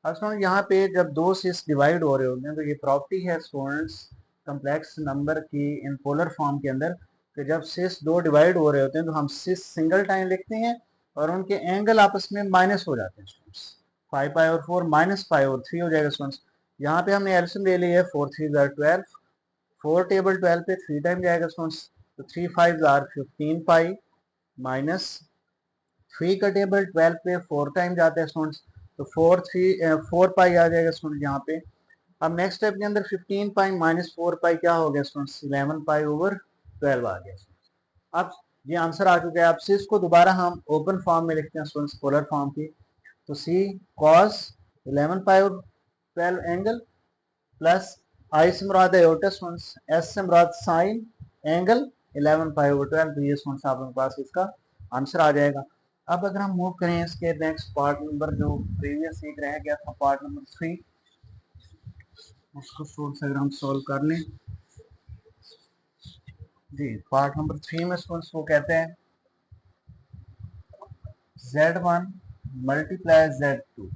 अब स्टूडेंट यहाँ पे जब दो सिस डिवाइड हो रहे होते हैं तो ये प्रॉपर्टी है स्टूडेंट्स कम्प्लेक्स नंबर की इन पोलर फॉर्म के अंदर कि जब सिस दो डिवाइड हो रहे होते हैं तो हम सिस सिंगल टाइम लिखते हैं और उनके एंगल आपस में माइनस हो जाते हैं स्टूडेंट्स। 5 पाई और 4 माइनस पाई और 3 हो जाएगा स्टूडेंट्स। यहाँ पे हमने एल्सियम ले लिया है 4 3 12, 4 टेबल 12 पे 3 टाइम जाएगा स्टूडेंट्स, तो 3 5 15 पाई माइनस 3 का टेबल 12 पे 4 टाइम जाता है स्टूडेंट्स, तो 4 पाई आ जाएगा स्टूडेंट यहाँ पे। अब नेक्स्ट स्टेप के अंदर 15 पाई माइनस 4 पाई क्या हो गया स्टूडेंट्स, 11 पाई ओवर 12 आ गया। अब ये आंसर आ चुका है। अब सी को दोबारा हम ओपन फॉर्म में लिखते हैं स्टूडेंट्स, पोलर फॉर्म की, तो सी कॉस 11 पाई और 12 एंगल प्लस आई से मुराद है आयोटा स्टूडेंट्स, एस से मुराद साइन एंगल 11 पाई ओवर 12। तो ये स्टूडेंट्स आप लोगों के पास इसका आंसर आ जाएगा। अब अगर हम मूव करें इसके नेक्स्ट पार्ट नंबर जो प्रीवियस एक रह गया था पार्ट नंबर 3, उसको स्टूडेंट्स अगर हम सॉल्व कर लें जी, पार्ट नंबर 3 में स्टूडेंट्स वो कहते हैं Z1 मल्टीप्लाई Z2,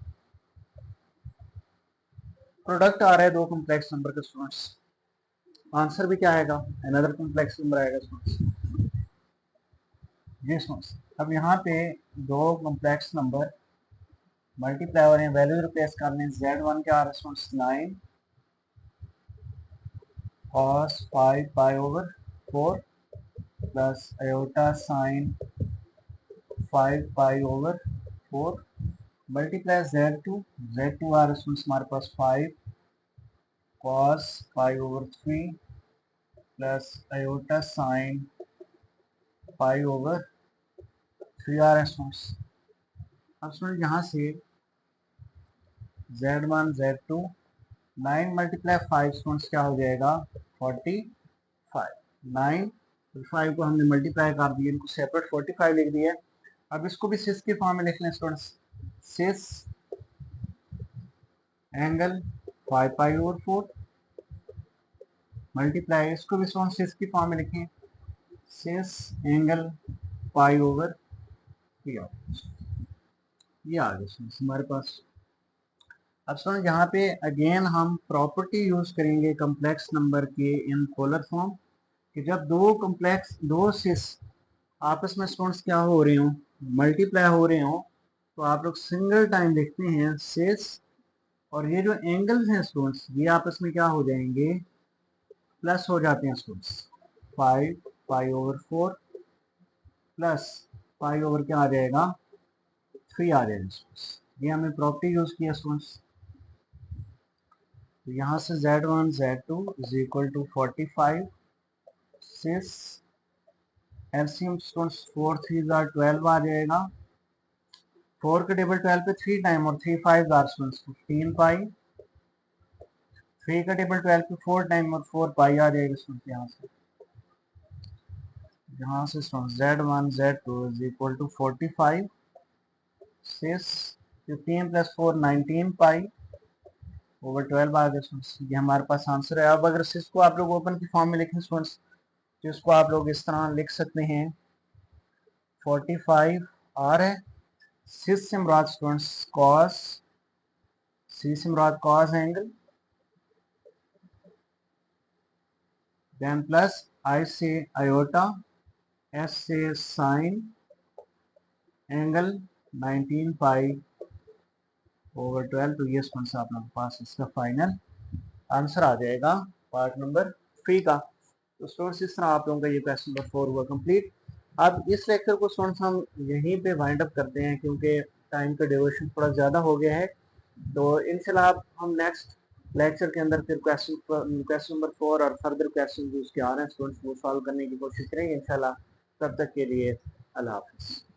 प्रोडक्ट आ रहा है दो कॉम्प्लेक्स नंबर का स्टूडेंट्स, आंसर भी क्या आएगा, अनदर कॉम्प्लेक्स नंबर आएगा स्टूडेंट्स। जी स्टूडेंट्स, अब यहाँ पे दो कॉम्प्लेक्स नंबर मल्टीप्लाई हो रहे हैं, वैल्यू रिप्लेस करने, Z1 क्या आ रहा है students 9 cos 5 pi over 4 plus iota sign 5 pi over 4 multiply Z2 आ रहा है हमारे पास 5 cos pi over 3 plus iota sign 5 over 3 आ रहा है। अब स्टूडेंट यहाँ से Z1 Z2 9 मल्टीप्लाई 5 स्टूडेंट्स क्या हो जाएगा 45, 9 5 को हमने मल्टीप्लाई कर दिया, इनको सेपरेट 45 लिख दिया। अब इसको भी सिस के फॉर्म में लिख लें स्टूडेंट्स, सिस एंगल 5 पाई ओवर 4 मल्टीप्लाई, इसको भी स्टूडेंट्स सिस की फॉर्म में लिखें, सिस एंगल पाई ओवर 3, ये आ गया हमारे पास। अब स्टूडेंट यहाँ पे अगेन हम प्रॉपर्टी यूज करेंगे कॉम्प्लेक्स नंबर के इन पोलर फॉर्म, कि जब दो सिस आपस में स्टूडेंट्स क्या हो रहे हो, मल्टीप्लाई हो रहे हो, तो आप लोग सिंगल टाइम लिखते हैं सिस, और ये जो एंगल्स हैं स्टूडेंट्स ये आपस में क्या हो जाएंगे, प्लस हो जाते हैं students. 5 pi over 4 plus pi over क्या आ जाएगा 3 आ जाएगा स्टूडेंट्स, ये हमने प्रॉपर्टी यूज किया स्टूडेंट्स। तो यहाँ से Z1 Z2 is equal to 45 cis LCM students 4 3 12 आ जाएगा, 4 के टेबल 12 पे 3 टाइम और 3 5 स्टूडेंट्स 15 पाई, 3 का टेबल 12 पे 4 टाइम और 4 पाई आ जाएगा स्टूडेंट्स। यहाँ से Z1 Z2 is equal to 45 cis 15 plus 4 19 pi over 12 आ गया स्टूडेंट्स, ये हमारे पास आंसर है। अब अगर सिस को आप लोग ओपन की फॉर्म में लिखें स्टूडेंट्स, तो इसको आप लोग इस तरह लिख सकते हैं, 45 आर है, सिस से मुराद स्टूडेंट्स कॉस, सी से मुराद कॉस एंगल, देन प्लस आई से आयोटा, एस से साइन एंगल 19 पाई ओवर 12, तो ये स्टूडेंट्स आप लोगों के पास इसका फाइनल आंसर आ जाएगा पार्ट नंबर 3 का। तो स्टूडेंट्स इस तरह आप लोगों का ये क्वेश्चन नंबर 4 हुआ कंप्लीट। अब इस लेक्चर को स्टूडेंट्स हम यहीं पे वाइंड अप करते हैं, क्योंकि टाइम का ड्यूरेशन थोड़ा ज़्यादा हो गया है। तो इंशाल्लाह हम नेक्स्ट लेक्चर के अंदर फिर क्वेश्चन नंबर 4 और फर्दर क्वेश्चन जो उसके आ रहे हैं स्टूडेंट्स वो सॉल्व करने की कोशिश करेंगे इंशाल्लाह। तब तक के लिए अल्लाह हाफिज़।